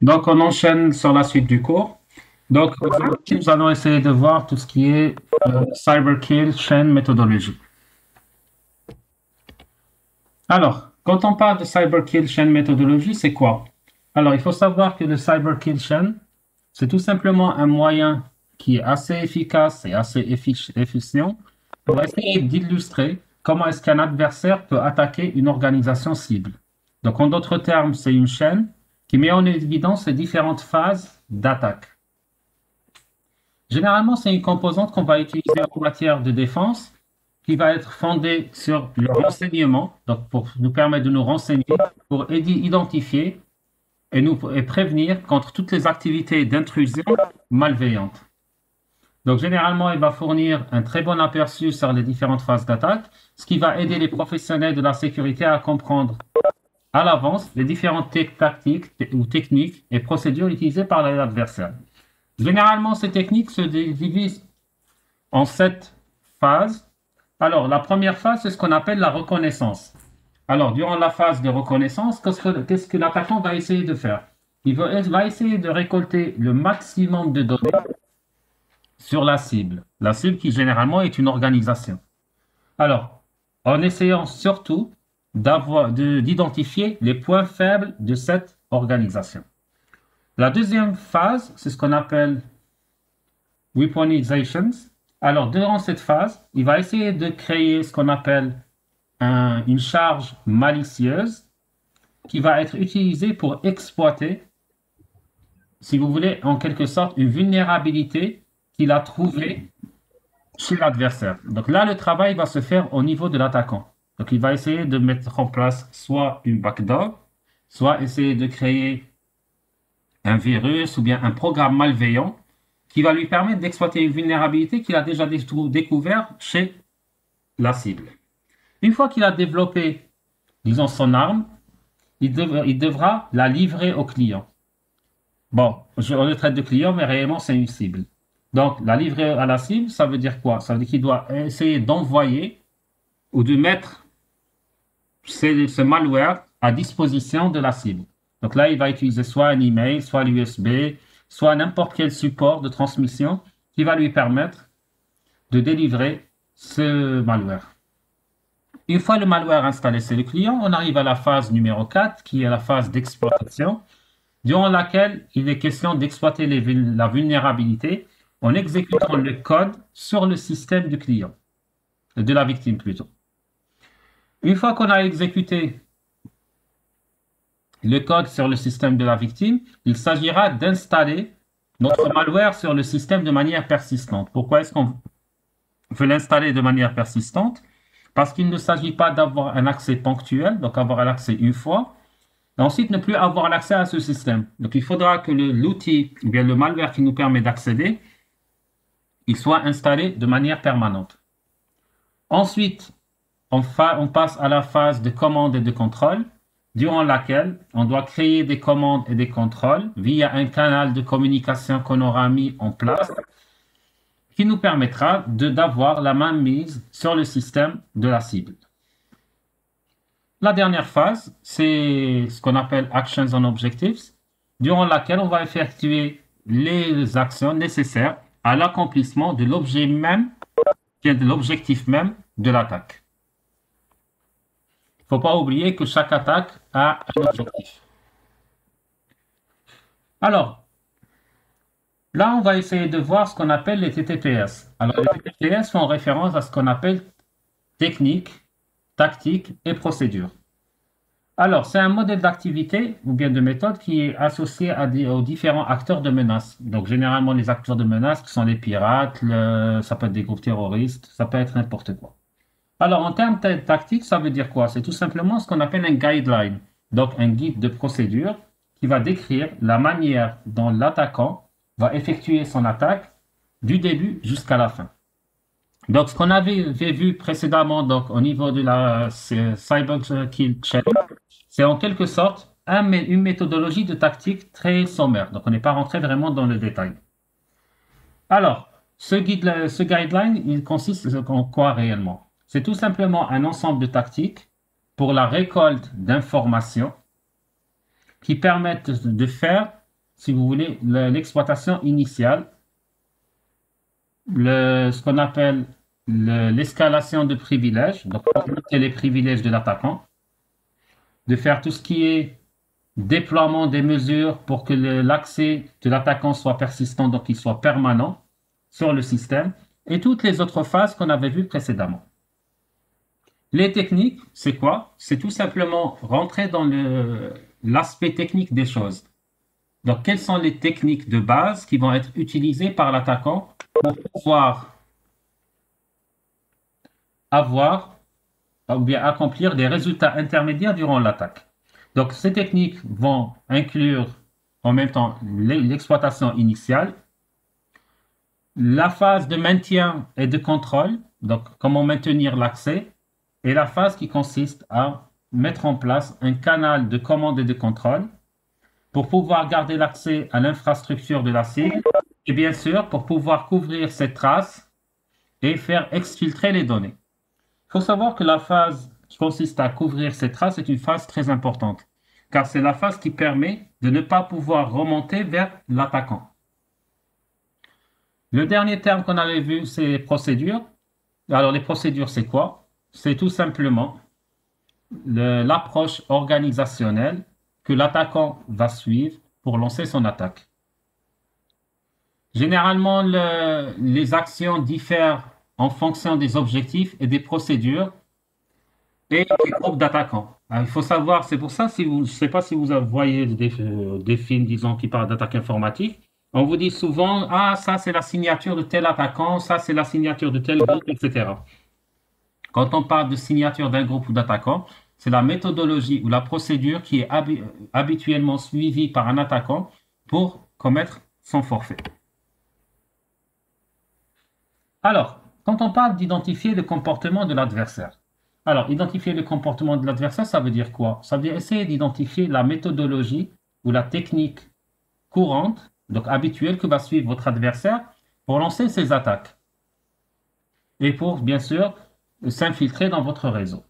Donc, on enchaîne sur la suite du cours. Donc, aujourd'hui, nous allons essayer de voir tout ce qui est Cyberkill Chain Methodology. Alors, quand on parle de Cyberkill Chain Methodology, c'est quoi? Alors, il faut savoir que le Cyberkill Chain, c'est tout simplement un moyen qui est assez efficace et assez efficient pour essayer d'illustrer comment est-ce qu'un adversaire peut attaquer une organisation cible. Donc, en d'autres termes, c'est une chaîne qui met en évidence les différentes phases d'attaque. Généralement, c'est une composante qu'on va utiliser en matière de défense qui va être fondée sur le renseignement, donc pour nous permettre de nous renseigner, pour identifier et prévenir contre toutes les activités d'intrusion malveillantes. Donc, généralement, il va fournir un très bon aperçu sur les différentes phases d'attaque, ce qui va aider les professionnels de la sécurité à comprendre à l'avance les différentes tactiques ou techniques et procédures utilisées par l'adversaire. Généralement, ces techniques se divisent en 7 phases. Alors, la première phase, c'est ce qu'on appelle la reconnaissance. Alors, durant la phase de reconnaissance, qu'est-ce que l'attaquant va essayer de faire? Il va essayer de récolter le maximum de données sur la cible. La cible qui généralement est une organisation. Alors, en essayant surtout d'identifier les points faibles de cette organisation. La deuxième phase, c'est ce qu'on appelle weaponizations. Alors, durant cette phase, il va essayer de créer ce qu'on appelle une charge malicieuse qui va être utilisée pour exploiter, si vous voulez, en quelque sorte, une vulnérabilité qu'il a trouvée chez l'adversaire. Donc là, le travail va se faire au niveau de l'attaquant. Donc, il va essayer de mettre en place soit une backdoor, soit essayer de créer un virus ou bien un programme malveillant qui va lui permettre d'exploiter une vulnérabilité qu'il a déjà découvert chez la cible. Une fois qu'il a développé, disons, son arme, il devra la livrer au client. Bon, on le traite de client, mais réellement, c'est une cible. Donc, la livrer à la cible, ça veut dire quoi? Ça veut dire qu'il doit essayer d'envoyer ou de mettre ce malware à disposition de la cible. Donc là, il va utiliser soit un email, soit l'USB, soit n'importe quel support de transmission qui va lui permettre de délivrer ce malware. Une fois le malware installé chez le client, on arrive à la phase numéro 4, qui est la phase d'exploitation, durant laquelle il est question d'exploiter la vulnérabilité en exécutant le code sur le système du client, de la victime plutôt. Une fois qu'on a exécuté le code sur le système de la victime, il s'agira d'installer notre malware sur le système de manière persistante. Pourquoi est-ce qu'on veut l'installer de manière persistante? Parce qu'il ne s'agit pas d'avoir un accès ponctuel, donc avoir un accès une fois, et ensuite ne plus avoir l'accès à ce système. Donc il faudra que l'outil, ou bien le malware qui nous permet d'accéder, il soit installé de manière permanente. Ensuite, on passe à la phase de commande et de contrôle, durant laquelle on doit créer des commandes et des contrôles via un canal de communication qu'on aura mis en place qui nous permettra d'avoir la main mise sur le système de la cible. La dernière phase, c'est ce qu'on appelle Actions on Objectives, durant laquelle on va effectuer les actions nécessaires à l'accomplissement de l'objet même, de l'objectif même de l'attaque. Il ne faut pas oublier que chaque attaque a un objectif. Alors, là, on va essayer de voir ce qu'on appelle les TTPS. Alors, les TTPS font référence à ce qu'on appelle technique, tactique et procédure. Alors, c'est un modèle d'activité ou bien de méthode qui est associé aux différents acteurs de menace. Donc, généralement, les acteurs de menace qui sont les pirates, ça peut être des groupes terroristes, ça peut être n'importe quoi. Alors, en termes tactiques, ça veut dire quoi? C'est tout simplement ce qu'on appelle un guideline, donc un guide de procédure qui va décrire la manière dont l'attaquant va effectuer son attaque du début jusqu'à la fin. Donc, ce qu'on avait vu précédemment donc, au niveau de la Cyberkill Chain, c'est en quelque sorte une méthodologie de tactique très sommaire. Donc, on n'est pas rentré vraiment dans le détail. Alors, ce guideline, il consiste en quoi réellement? C'est tout simplement un ensemble de tactiques pour la récolte d'informations qui permettent de faire, si vous voulez, l'exploitation initiale, ce qu'on appelle l'escalation de privilèges, donc augmenter les privilèges de l'attaquant, de faire tout ce qui est déploiement des mesures pour que l'accès de l'attaquant soit persistant, donc il soit permanent sur le système, et toutes les autres phases qu'on avait vues précédemment. Les techniques, c'est quoi? C'est tout simplement rentrer dans l'aspect technique des choses. Donc, quelles sont les techniques de base qui vont être utilisées par l'attaquant pour pouvoir avoir ou bien accomplir des résultats intermédiaires durant l'attaque. Donc, ces techniques vont inclure en même temps l'exploitation initiale, la phase de maintien et de contrôle, donc comment maintenir l'accès, et la phase qui consiste à mettre en place un canal de commande et de contrôle pour pouvoir garder l'accès à l'infrastructure de la cible et bien sûr pour pouvoir couvrir ces traces et faire exfiltrer les données. Il faut savoir que la phase qui consiste à couvrir ces traces est une phase très importante, car c'est la phase qui permet de ne pas pouvoir remonter vers l'attaquant. Le dernier terme qu'on avait vu, c'est les procédures. Alors les procédures, c'est quoi? C'est tout simplement l'approche organisationnelle que l'attaquant va suivre pour lancer son attaque. Généralement, les actions diffèrent en fonction des objectifs et des procédures et des groupes d'attaquants. Il faut savoir, c'est pour ça, je ne sais pas si vous voyez des films, disons, qui parlent d'attaque informatique, on vous dit souvent, ah, ça c'est la signature de tel attaquant, ça c'est la signature de tel groupe, etc. Quand on parle de signature d'un groupe ou d'attaquant, c'est la méthodologie ou la procédure qui est habituellement suivie par un attaquant pour commettre son forfait. Alors, quand on parle d'identifier le comportement de l'adversaire, alors identifier le comportement de l'adversaire, ça veut dire quoi? Ça veut dire essayer d'identifier la méthodologie ou la technique courante, donc habituelle, que va suivre votre adversaire pour lancer ses attaques et pour, bien sûr, s'infiltrer dans votre réseau.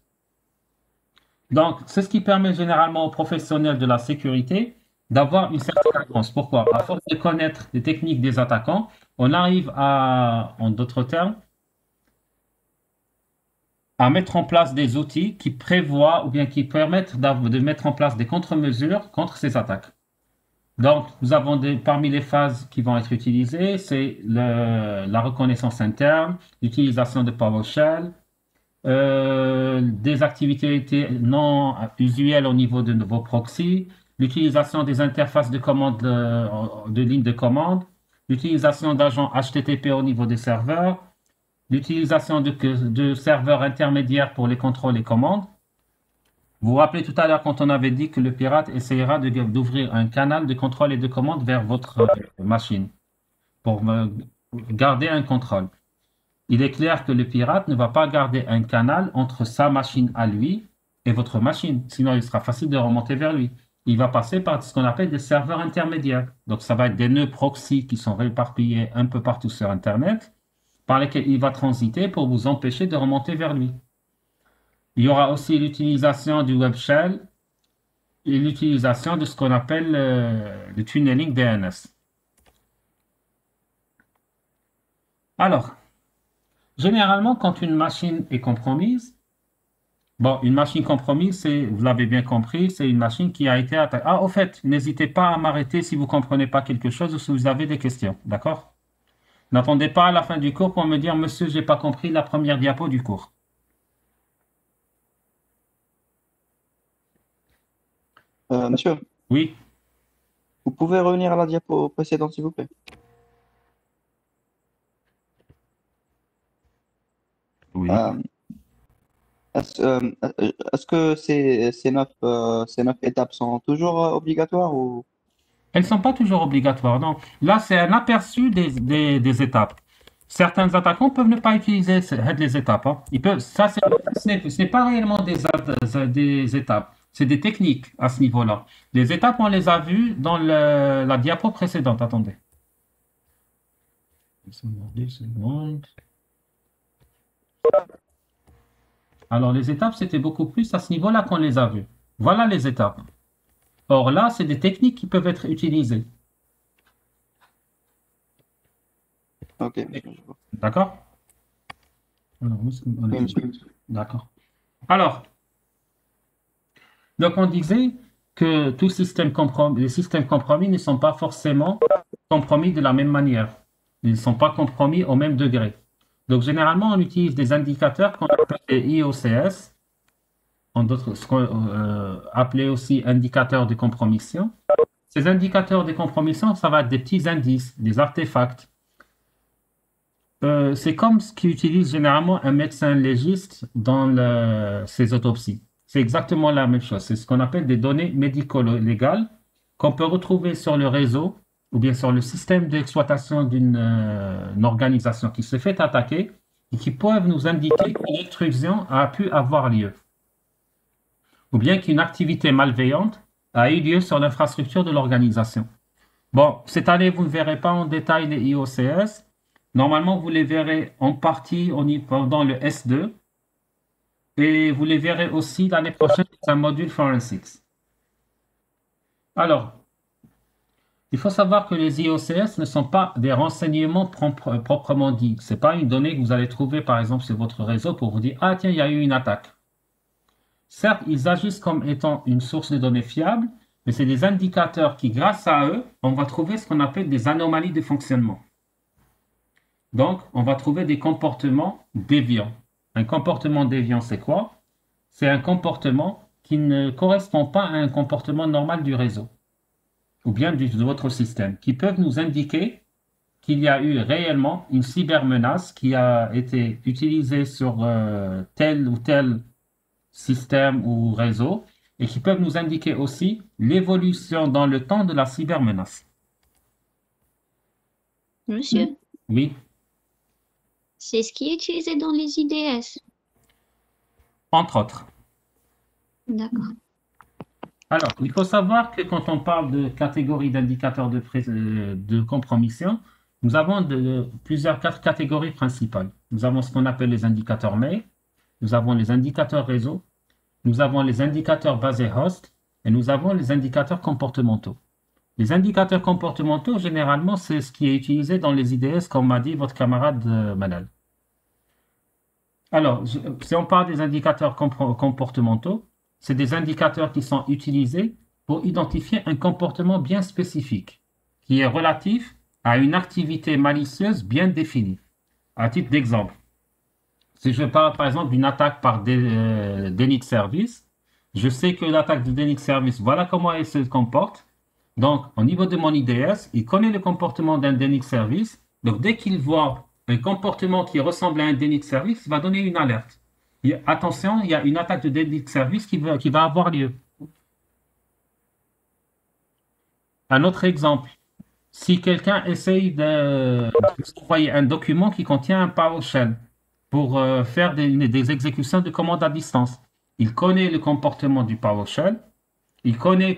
Donc, c'est ce qui permet généralement aux professionnels de la sécurité d'avoir une certaine avance. Pourquoi? À force de connaître les techniques des attaquants, on arrive à, en d'autres termes, à mettre en place des outils qui prévoient ou bien qui permettent de mettre en place des contre-mesures contre ces attaques. Donc, nous avons parmi les phases qui vont être utilisées, c'est la reconnaissance interne, l'utilisation de PowerShell, des activités non usuelles au niveau de vos proxys, l'utilisation des interfaces de commande de ligne de commande, l'utilisation d'agents HTTP au niveau des serveurs, l'utilisation de serveurs intermédiaires pour les contrôles et commandes. Vous vous rappelez tout à l'heure quand on avait dit que le pirate essayera d'ouvrir un canal de contrôle et de commande vers votre machine pour garder un contrôle. Il est clair que le pirate ne va pas garder un canal entre sa machine à lui et votre machine, sinon il sera facile de remonter vers lui. Il va passer par ce qu'on appelle des serveurs intermédiaires. Donc ça va être des nœuds proxy qui sont réparpillés un peu partout sur Internet, par lesquels il va transiter pour vous empêcher de remonter vers lui. Il y aura aussi l'utilisation du web shell et l'utilisation de ce qu'on appelle le tunneling DNS. Alors, généralement, quand une machine est compromise, bon, une machine compromise, vous l'avez bien compris, c'est une machine qui a été attaquée. Ah, au fait, n'hésitez pas à m'arrêter si vous ne comprenez pas quelque chose ou si vous avez des questions, d'accord? N'attendez pas à la fin du cours pour me dire, monsieur, j'ai pas compris la première diapo du cours. Monsieur, Oui, vous pouvez revenir à la diapo précédente, s'il vous plaît? oui. Euh, est-ce que ces neuf étapes sont toujours obligatoires ou... Elles ne sont pas toujours obligatoires, non. Là, c'est un aperçu des étapes. Certains attaquants peuvent ne pas utiliser les étapes, hein. Ils peuvent, ça, ce n'est pas réellement des étapes, c'est des techniques à ce niveau-là. Les étapes, on les a vues dans la diapo précédente. Attendez. Deux secondes. Alors, les étapes, c'était beaucoup plus à ce niveau-là qu'on les a vues. Voilà les étapes. Or, là, c'est des techniques qui peuvent être utilisées. Ok, monsieur, je vois. D'accord? Alors, où est-ce qu'on Oui, était? monsieur. D'accord. Alors, donc on disait que les systèmes compromis ne sont pas forcément compromis de la même manière. Ils ne sont pas compromis au même degré. Donc, généralement, on utilise des indicateurs qu'on appelle des IOCS, en d'autres, appelés aussi indicateurs de compromission. Ces indicateurs de compromission, ça va être des petits indices, des artefacts. C'est comme ce qu'utilise généralement un médecin légiste dans ses autopsies. C'est exactement la même chose. C'est ce qu'on appelle des données médico-légales qu'on peut retrouver sur le réseau ou bien sur le système d'exploitation d'une organisation qui se fait attaquer et qui peuvent nous indiquer qu'une intrusion a pu avoir lieu ou bien qu'une activité malveillante a eu lieu sur l'infrastructure de l'organisation. Bon, cette année, vous ne verrez pas en détail les IOCS. Normalement, vous les verrez en partie pendant le S2 et vous les verrez aussi l'année prochaine dans un module Forensics. Alors, il faut savoir que les IOCS ne sont pas des renseignements proprement dits. Ce n'est pas une donnée que vous allez trouver, par exemple, sur votre réseau pour vous dire, ah tiens, il y a eu une attaque. Certes, ils agissent comme étant une source de données fiable, mais c'est des indicateurs qui, grâce à eux, on va trouver ce qu'on appelle des anomalies de fonctionnement. Donc, on va trouver des comportements déviants. Un comportement déviant, c'est quoi? C'est un comportement qui ne correspond pas à un comportement normal du réseau ou bien de votre système, qui peuvent nous indiquer qu'il y a eu réellement une cybermenace qui a été utilisée sur tel ou tel système ou réseau et qui peuvent nous indiquer aussi l'évolution dans le temps de la cybermenace. Monsieur, Oui, c'est ce qui est utilisé dans les IDS. entre autres. D'accord. Alors, il faut savoir que quand on parle de catégories d'indicateurs de compromission, nous avons plusieurs catégories principales. Nous avons ce qu'on appelle les indicateurs mail, nous avons les indicateurs réseau, nous avons les indicateurs basés host et nous avons les indicateurs comportementaux. Les indicateurs comportementaux, généralement, c'est ce qui est utilisé dans les IDS, comme m'a dit votre camarade Manal. Alors, si on parle des indicateurs comportementaux, c'est des indicateurs qui sont utilisés pour identifier un comportement bien spécifique, qui est relatif à une activité malicieuse bien définie. À titre d'exemple, si je parle par exemple d'une attaque par déni de service, je sais que l'attaque de déni de service, voilà comment elle se comporte. Donc, au niveau de mon IDS, il connaît le comportement d'un déni de service. Donc, dès qu'il voit un comportement qui ressemble à un déni de service, il va donner une alerte. Attention, il y a une attaque de déni de service qui va avoir lieu. Un autre exemple, si quelqu'un essaye d'envoyer un document qui contient un PowerShell pour faire des exécutions de commandes à distance, il connaît le comportement du PowerShell, il connaît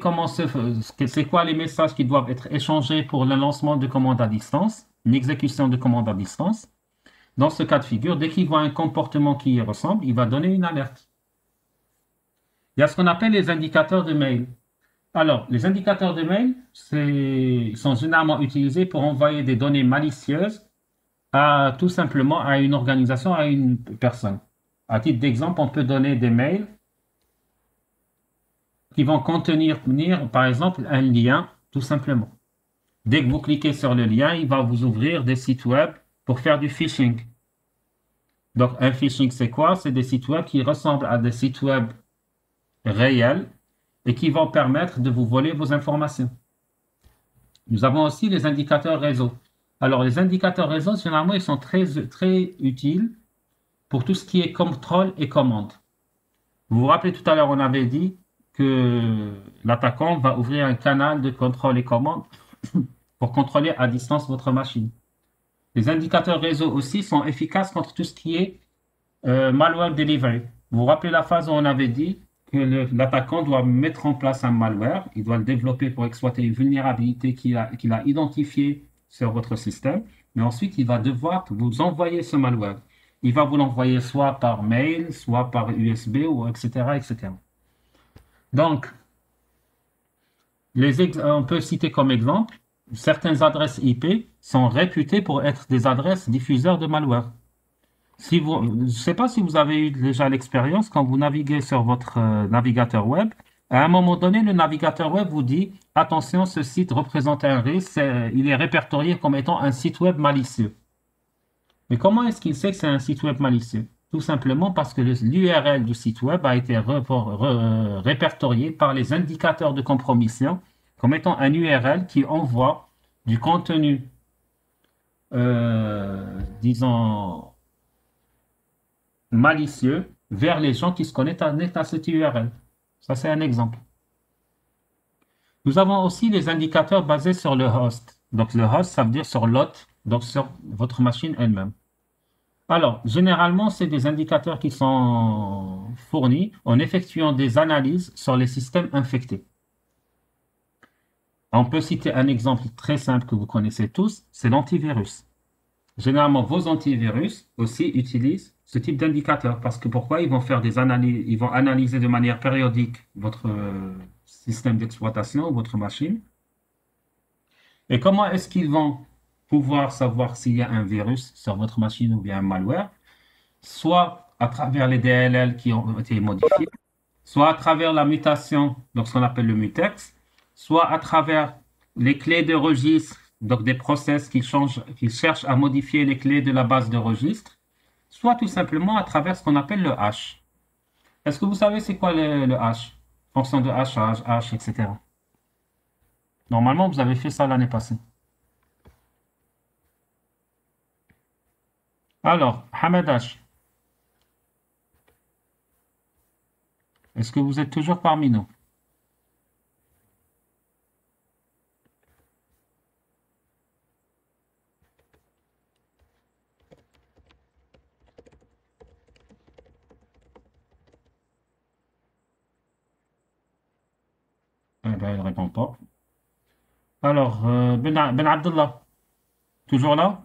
c'est quoi les messages qui doivent être échangés pour le lancement de commandes à distance, une exécution de commande à distance. Dans ce cas de figure, dès qu'il voit un comportement qui y ressemble, il va donner une alerte. Il y a ce qu'on appelle les indicateurs de mail. Alors, les indicateurs de mail sont généralement utilisés pour envoyer des données malicieuses tout simplement à une organisation, à une personne. À titre d'exemple, on peut donner des mails qui vont contenir, par exemple, un lien, tout simplement. Dès que vous cliquez sur le lien, il va vous ouvrir des sites web pour faire du phishing. Donc, un phishing, c'est quoi? C'est des sites web qui ressemblent à des sites web réels et qui vont permettre de vous voler vos informations. Nous avons aussi les indicateurs réseau. Alors, les indicateurs réseau, généralement, ils sont très, très utiles pour tout ce qui est contrôle et commande. Vous vous rappelez, tout à l'heure, on avait dit que l'attaquant va ouvrir un canal de contrôle et commande pour contrôler à distance votre machine. Les indicateurs réseau aussi sont efficaces contre tout ce qui est malware delivery. Vous vous rappelez la phase où on avait dit que l'attaquant doit mettre en place un malware, il doit le développer pour exploiter une vulnérabilité qu'il a identifiée sur votre système, mais ensuite il va devoir vous envoyer ce malware. il va vous l'envoyer soit par mail, soit par USB, ou etc., etc. Donc, on peut citer comme exemple, certaines adresses IP sont réputées pour être des adresses diffuseurs de malware. Je ne sais pas si vous avez eu déjà l'expérience quand vous naviguez sur votre navigateur web. À un moment donné, le navigateur web vous dit, attention, ce site représente un risque, il est répertorié comme étant un site web malicieux. Mais comment est-ce qu'il sait que c'est un site web malicieux? Tout simplement parce que l'URL du site web a été répertorié par les indicateurs de compromission comme étant un URL qui envoie du contenu, disons, malicieux vers les gens qui se connectent à cette URL. Ça, c'est un exemple. Nous avons aussi les indicateurs basés sur le host. Donc, le host, ça veut dire sur l'hôte, donc sur votre machine elle-même. Alors, généralement, c'est des indicateurs qui sont fournis en effectuant des analyses sur les systèmes infectés. On peut citer un exemple très simple que vous connaissez tous, c'est l'antivirus. Généralement, vos antivirus aussi utilisent ce type d'indicateur parce que pourquoi? Ils vont faire des analyses, ils vont analyser de manière périodique votre système d'exploitation, votre machine. Et comment est-ce qu'ils vont pouvoir savoir s'il y a un virus sur votre machine ou bien un malware? Soit à travers les DLL qui ont été modifiés, soit à travers la mutation, donc ce qu'on appelle le mutex, soit à travers les clés de registre, donc des process qui cherchent à modifier les clés de la base de registre, soit tout simplement à travers ce qu'on appelle le hash. Est-ce que vous savez c'est quoi le hash? Fonction de hash, etc. Normalement, vous avez fait ça l'année passée. Alors, Hamed H, est-ce que vous êtes toujours parmi nous? Eh bien, il ne répond pas. Alors, Ben Abdullah, toujours là?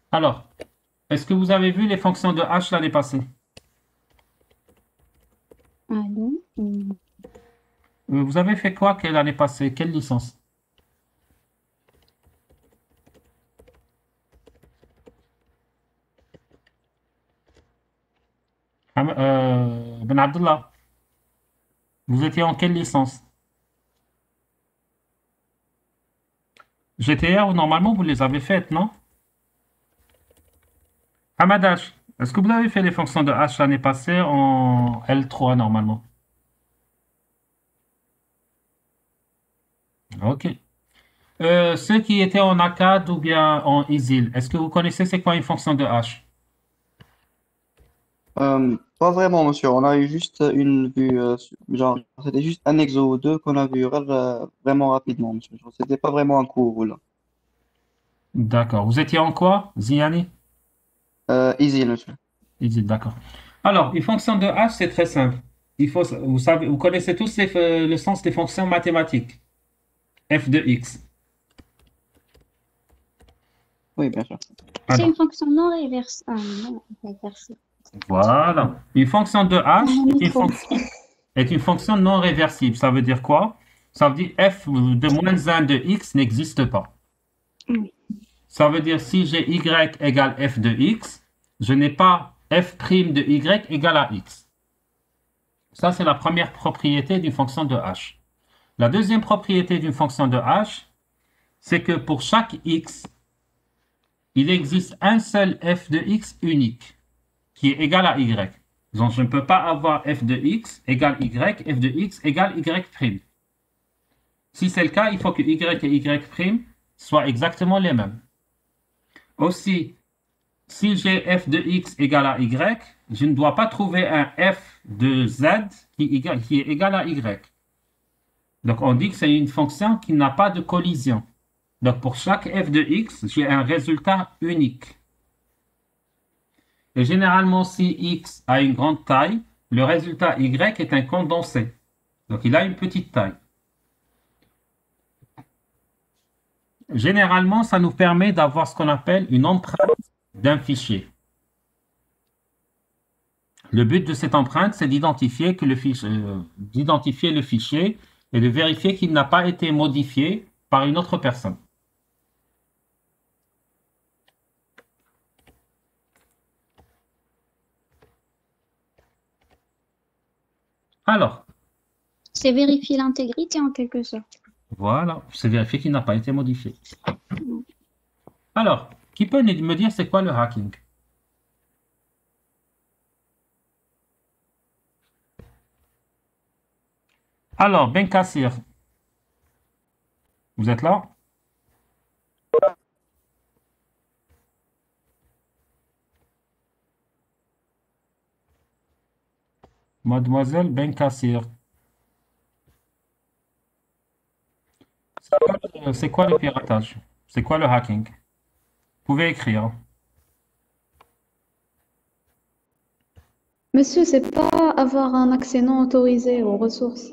Alors, est-ce que vous avez vu les fonctions de hash l'année passée? Allô? Vous avez fait quoi l'année passée? Quelle licence? Ben Abdullah, vous étiez en quelle licence? GTR, normalement, vous les avez faites, non? Hamadash, est-ce que vous avez fait les fonctions de hash l'année passée en L3 normalement? Ok. Ceux qui étaient en ACAD ou bien en ISIL, est-ce que vous connaissez c'est quoi une fonction de hash? Pas vraiment, monsieur. On a eu juste une vue, genre, c'était juste un exo ou deux qu'on a vu vraiment rapidement, monsieur. Genre, c'était pas vraiment un cours, là. D'accord. Vous étiez en quoi, Ziani? Easy, monsieur. ISIL, d'accord. Alors, une fonction de hash, c'est très simple. Vous savez, vous connaissez tous le sens des fonctions mathématiques. F de x. Oui, bien sûr. C'est Alors, une fonction non réversible. Ah, non, réversible. voilà. Une fonction de hash Ah, est une fonction non réversible. Ça veut dire quoi? Ça veut dire f de moins 1 de x n'existe pas. Oui. Ça veut dire si j'ai y égale f de x, je n'ai pas f' de y égale à x. Ça, c'est la première propriété d'une fonction de h. La deuxième propriété d'une fonction de h, c'est que pour chaque x, il existe un seul f de x unique qui est égal à y. Donc, je ne peux pas avoir f de x égale y, f de x égale y'. Si c'est le cas, il faut que y et y' soient exactement les mêmes. Aussi, si j'ai f de x égale à y, je ne dois pas trouver un f de z qui est égal à y. Donc, on dit que c'est une fonction qui n'a pas de collision. Donc, pour chaque f de x, j'ai un résultat unique. Et généralement, si x a une grande taille, le résultat y est un condensé. Donc, il a une petite taille. Généralement, ça nous permet d'avoir ce qu'on appelle une empreinte d'un fichier. Le but de cette empreinte, c'est d'identifier le fichier et de vérifier qu'il n'a pas été modifié par une autre personne. Alors, C'est vérifier l'intégrité en quelque sorte. voilà, c'est vérifier qu'il n'a pas été modifié. Alors, qui peut me dire c'est quoi le hacking? Alors, Ben Kassir, vous êtes là? Mademoiselle Ben Kassir. C'est quoi le piratage? C'est quoi le hacking? Vous pouvez écrire. Monsieur, c'est pas avoir un accès non autorisé aux ressources,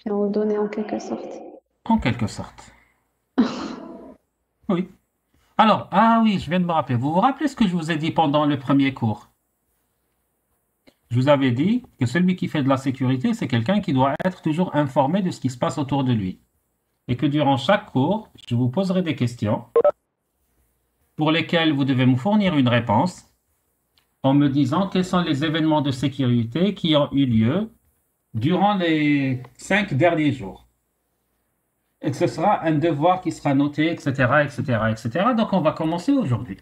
bien aux données en quelque sorte. En quelque sorte. Oui. Alors, ah oui, je viens de me rappeler. Vous vous rappelez ce que je vous ai dit pendant le premier cours? Je vous avais dit que celui qui fait de la sécurité, c'est quelqu'un qui doit être toujours informé de ce qui se passe autour de lui. Et que durant chaque cours, je vous poserai des questions pour lesquelles vous devez me fournir une réponse en me disant quels sont les événements de sécurité qui ont eu lieu durant les 5 derniers jours. Et que ce sera un devoir qui sera noté, etc., etc., etc. Donc, on va commencer aujourd'hui.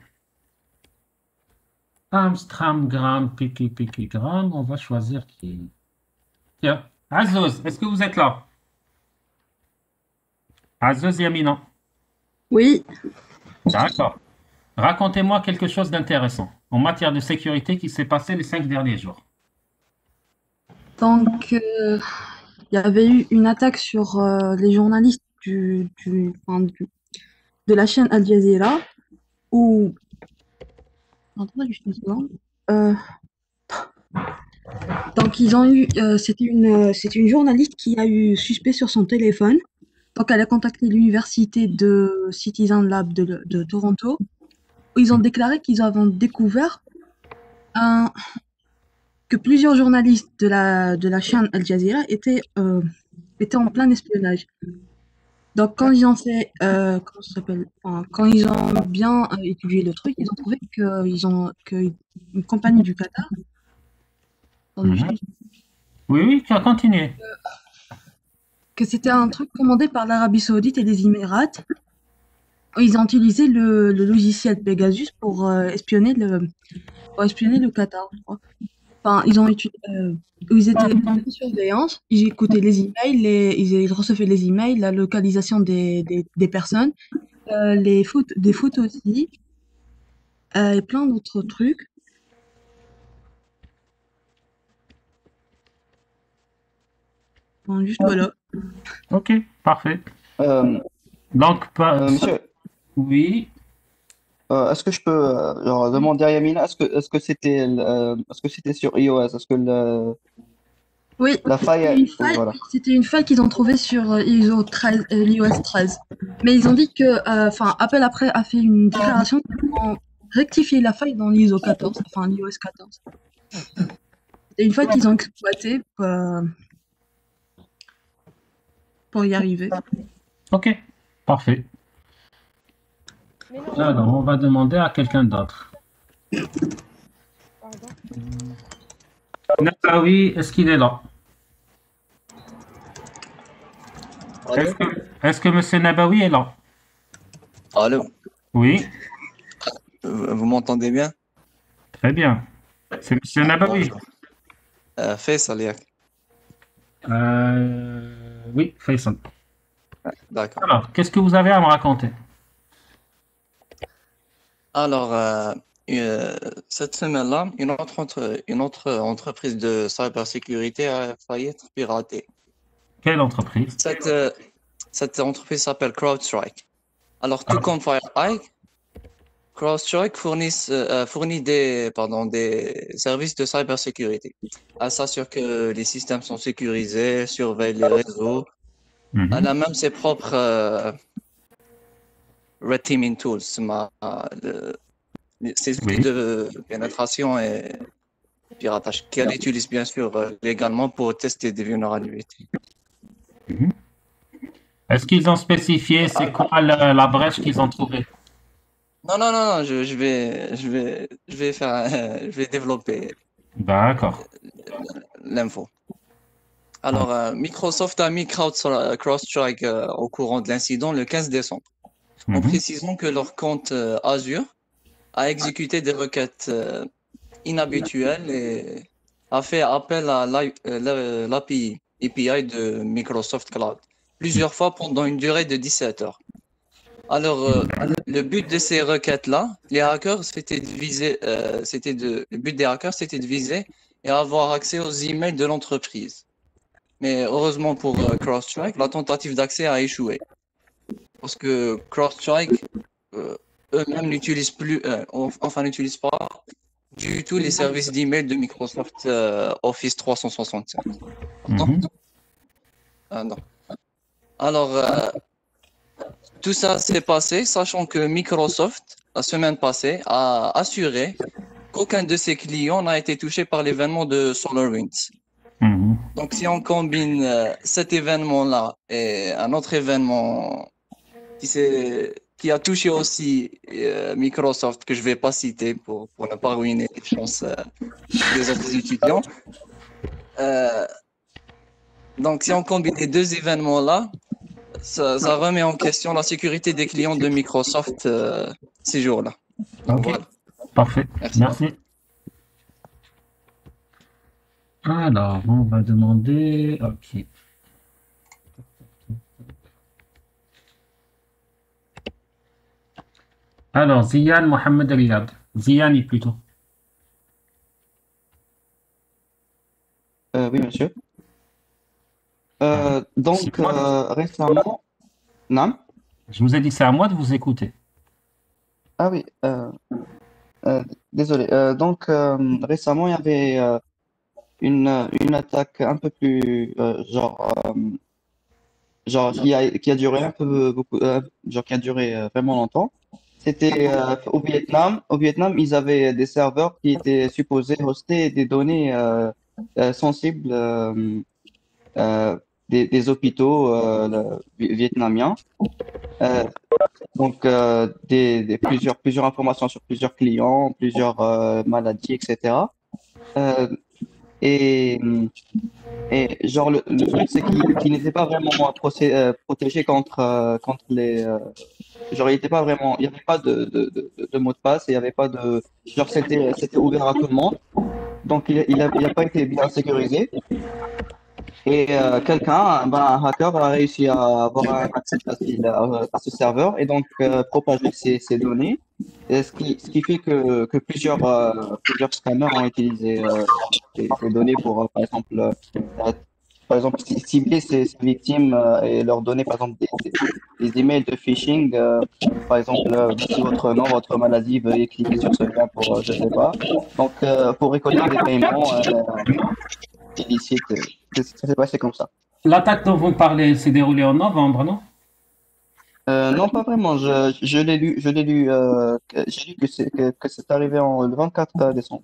Amstram, gramme, piqui, gramme. On va choisir qui. Tiens, Azouz, est-ce que vous êtes là? Azouz Yamina. Oui, D'accord. Racontez-moi quelque chose d'intéressant en matière de sécurité qui s'est passé les 5 derniers jours. donc il y avait eu une attaque sur les journalistes de la chaîne Al Jazeera où... Attendez juste une seconde. Donc ils ont eu, c'était une journaliste qui a eu suspect sur son téléphone. Donc elle a contacté l'université de Citizen Lab de Toronto où ils ont déclaré qu'ils avaient découvert que plusieurs journalistes de la chaîne Al Jazeera étaient en plein espionnage. Donc quand ils ont fait, comment ça s'appelle, enfin, quand ils ont bien étudié le truc, ils ont trouvé que une compagnie du Qatar, attendez, Mhm. Oui, tu as continué. que c'était un truc commandé par l'Arabie Saoudite et les Émirats. Ils ont utilisé le logiciel Pegasus pour espionner le Qatar, je crois. Enfin, ils étaient en surveillance, ils écoutaient les emails, ils recevaient les emails, la localisation des personnes, des photos aussi, et plein d'autres trucs. Enfin, juste voilà. Ok, parfait. Euh, Donc, monsieur, oui, est-ce que je peux genre, demander à Yamina, est-ce que c'était sur iOS? Est-ce que Oui, la faille, oui, voilà. c'était une faille qu'ils ont trouvée sur ISO 13, l'iOS 13. Mais ils ont dit que, enfin, Apple après a fait une déclaration qu'ils vont rectifier la faille dans l'ISO 14, enfin l'iOS 14. C'était une faille qu'ils ont exploitée pour y arriver. ok, parfait. Alors, on va demander à quelqu'un d'autre. Nabawi, est-ce qu'il est là? Allô? Est-ce que Monsieur Nabawi est là? Allô? Oui, Vous m'entendez bien? très bien. C'est Monsieur Nabawi. Bonjour. Faisal, Yak. Oui, Faisal. D'accord. Alors, qu'est-ce que vous avez à me raconter? Alors, cette semaine-là, une autre entreprise de cybersécurité a failli être piratée. Quelle entreprise? Cette entreprise s'appelle CrowdStrike. Alors, tout comme FireEye, CrowdStrike fournit des services de cybersécurité. Elle s'assure que les systèmes sont sécurisés, surveille les réseaux. Elle a même ses propres red teaming tools, ses outils Oui. de pénétration et piratage, qu'elle utilise bien sûr légalement pour tester des vulnérabilités. Est-ce qu'ils ont spécifié c'est quoi la brèche qu'ils ont trouvée? Non, je vais développer D'accord. l'info. Alors, Microsoft a mis CrowdStrike au courant de l'incident le 15 décembre, en précisant que leur compte Azure a exécuté des requêtes inhabituelles et a fait appel à l'API de Microsoft Cloud plusieurs fois pendant une durée de 17 heures. Alors, le but de ces requêtes-là, les hackers, le but des hackers, c'était de viser et avoir accès aux emails de l'entreprise. Mais heureusement pour CrowdStrike, la tentative d'accès a échoué. Parce que CrowdStrike, eux-mêmes n'utilisent pas du tout les services d'email de Microsoft Office 365. Non. Alors, tout ça s'est passé, sachant que Microsoft, la semaine passée, a assuré qu'aucun de ses clients n'a été touché par l'événement de SolarWinds. Donc, si on combine cet événement-là et un autre événement qui a touché aussi Microsoft, que je ne vais pas citer pour ne pas ruiner les chances des autres étudiants. Donc, si on combine les deux événements-là, ça remet en question la sécurité des clients de Microsoft ces jours-là. Donc, Ok, voilà. parfait. Merci. Alors, on va demander... Ok. Alors, Zian Mohamed Riyad. Ziani plutôt. Oui, monsieur. Donc, C'est moi. récemment, non? Je vous ai dit c'est à moi de vous écouter. Ah oui, désolé. Donc, récemment, il y avait une attaque un peu plus, genre qui a duré un peu beaucoup, genre qui a duré vraiment longtemps. C'était au Vietnam. Au Vietnam, ils avaient des serveurs qui étaient supposés hoster des données sensibles euh, des hôpitaux vietnamiens. Euh, donc, plusieurs informations sur plusieurs clients, plusieurs maladies, etc. Euh, et, et genre, le truc, c'est qu'il n'était pas vraiment protégé contre les. Genre, il n'était pas vraiment. Il n'y avait pas de mot de passe, et il n'y avait pas de. Genre, c'était ouvert à tout le monde. Donc, il a pas été bien sécurisé. Et un hacker, a réussi à avoir un accès facile à ce serveur et donc propager ces données. Et ce qui fait que plusieurs scammers ont utilisé ces données pour, cibler ces victimes et leur donner, par exemple, des emails de phishing. Par exemple, voici votre nom, votre maladie, veuillez cliquer sur ce lien pour, je sais pas. Donc, pour récolter des paiements illicites. Ça s'est passé comme ça. L'attaque dont vous parlez s'est déroulée en novembre, non? Non, pas vraiment. Je l'ai lu, j'ai lu que c'est arrivé le 24 décembre.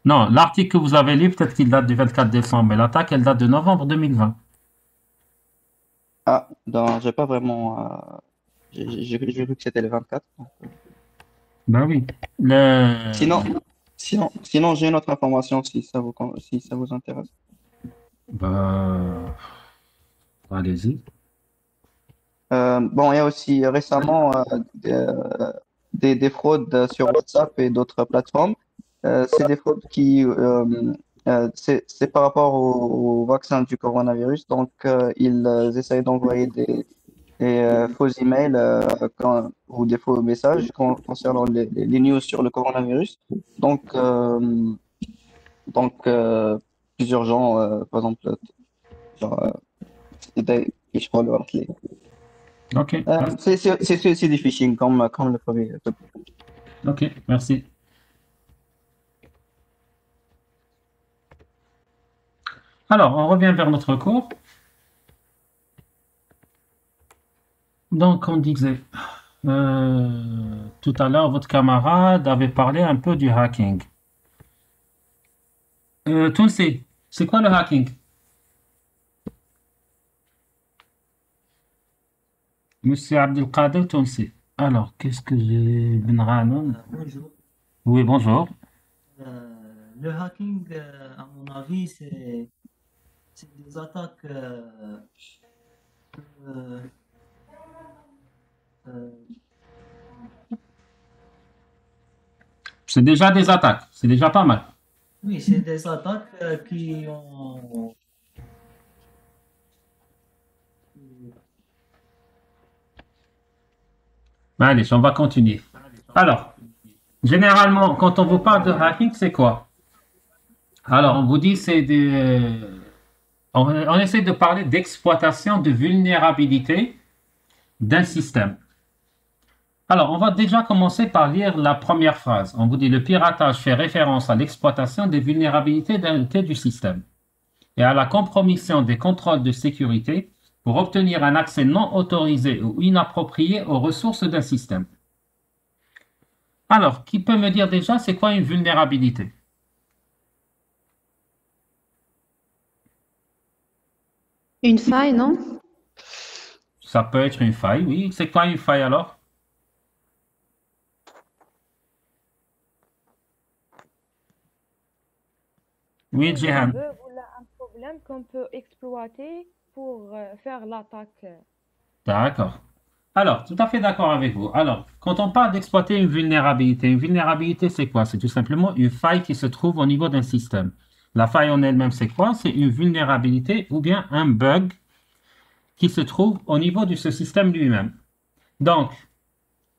Non, l'article que vous avez lu, peut-être qu'il date du 24 décembre, mais l'attaque, elle date de novembre 2020. Ah, non, j'ai pas vraiment. J'ai cru que c'était le 24. Ben oui. Sinon, j'ai une autre information si ça vous intéresse. Ben, allez-y. Bon, il y a aussi récemment des fraudes sur WhatsApp et d'autres plateformes. C'est des fraudes c'est par rapport au vaccin du coronavirus. Donc, ils essayent d'envoyer des faux emails ou des faux messages concernant les news sur le coronavirus. Donc, plusieurs gens, par exemple, genre, je crois le rappeler. Ok, C'est du phishing comme le premier. ok, merci. Alors, on revient vers notre cours. Donc, on disait, tout à l'heure, votre camarade avait parlé un peu du hacking. Tounsi, c'est quoi le hacking? Monsieur Abdelkader Tounsi. Alors, qu'est-ce que j'ai... Ben Ranoun. Bonjour. Oui, bonjour. Le hacking, à mon avis, c'est des attaques euh, euh, C'est déjà des attaques, c'est déjà pas mal. oui, c'est des attaques qui ont Allez, on va continuer. Alors, généralement, quand on vous parle de hacking, c'est quoi? Alors, on vous dit, c'est des... on essaie de parler d'exploitation de vulnérabilité d'un système. Alors, on va déjà commencer par lire la première phrase. On vous dit, le piratage fait référence à l'exploitation des vulnérabilités du système et à la compromission des contrôles de sécurité pour obtenir un accès non autorisé ou inapproprié aux ressources d'un système. Alors, qui peut me dire déjà c'est quoi une vulnérabilité? Une faille, non? Ça peut être une faille, oui. C'est quoi une faille alors? Oui, Jehan. Un bug ou là, un problème qu'on peut exploiter pour faire l'attaque. D'accord. Alors, tout à fait d'accord avec vous. Alors, quand on parle d'exploiter une vulnérabilité, c'est quoi? C'est tout simplement une faille qui se trouve au niveau d'un système. La faille en elle-même, c'est quoi? C'est une vulnérabilité ou bien un bug qui se trouve au niveau de ce système lui-même. Donc,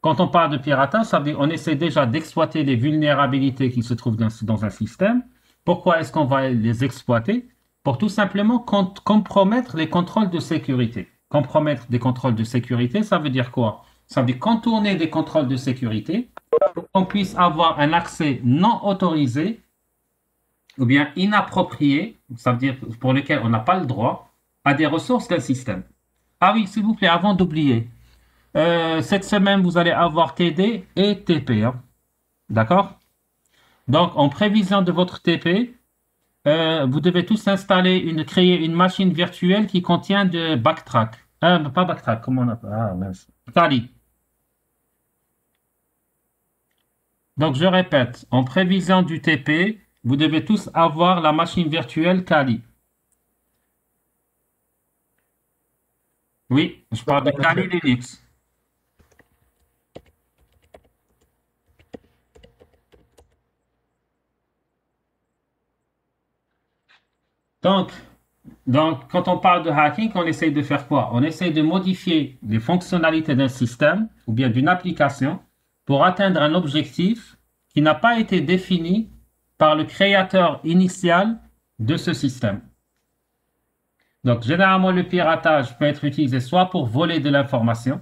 quand on parle de piratage, ça veut dire qu'on essaie déjà d'exploiter les vulnérabilités qui se trouvent dans un système. Pourquoi est-ce qu'on va les exploiter? Pour tout simplement compromettre les contrôles de sécurité. Compromettre des contrôles de sécurité, ça veut dire quoi? Ça veut dire contourner des contrôles de sécurité pour qu'on puisse avoir un accès non autorisé ou bien inapproprié, ça veut dire pour lequel on n'a pas le droit, à des ressources d'un système. Ah oui, s'il vous plaît, avant d'oublier, cette semaine, vous allez avoir TD et TP. Hein. D'accord? Donc, en prévision de votre TP, vous devez tous créer une machine virtuelle qui contient de Backtrack. Pas Backtrack, comment on appelle? Ah, mince. Kali. Donc, je répète, en prévision du TP, vous devez tous avoir la machine virtuelle Kali. Oui, je parle de Kali Linux. Donc, quand on parle de hacking, on essaye de faire quoi? On essaye de modifier les fonctionnalités d'un système ou bien d'une application pour atteindre un objectif qui n'a pas été défini par le créateur initial de ce système. Donc, généralement, le piratage peut être utilisé soit pour voler de l'information,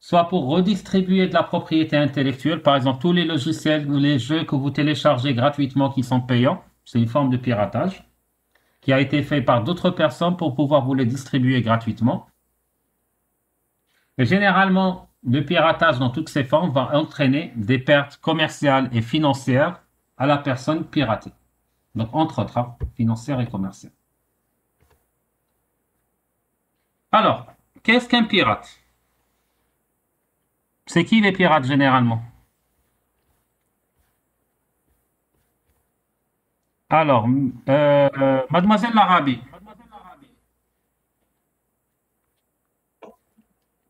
soit pour redistribuer de la propriété intellectuelle. Par exemple, tous les logiciels ou les jeux que vous téléchargez gratuitement qui sont payants, c'est une forme de piratage qui a été fait par d'autres personnes pour pouvoir vous les distribuer gratuitement. Et généralement, le piratage dans toutes ses formes va entraîner des pertes commerciales et financières à la personne piratée. Donc, entre autres, hein, financières et commerciales. Alors, qu'est-ce qu'un pirate? C'est qui les pirates généralement? Alors, Mademoiselle Larabi,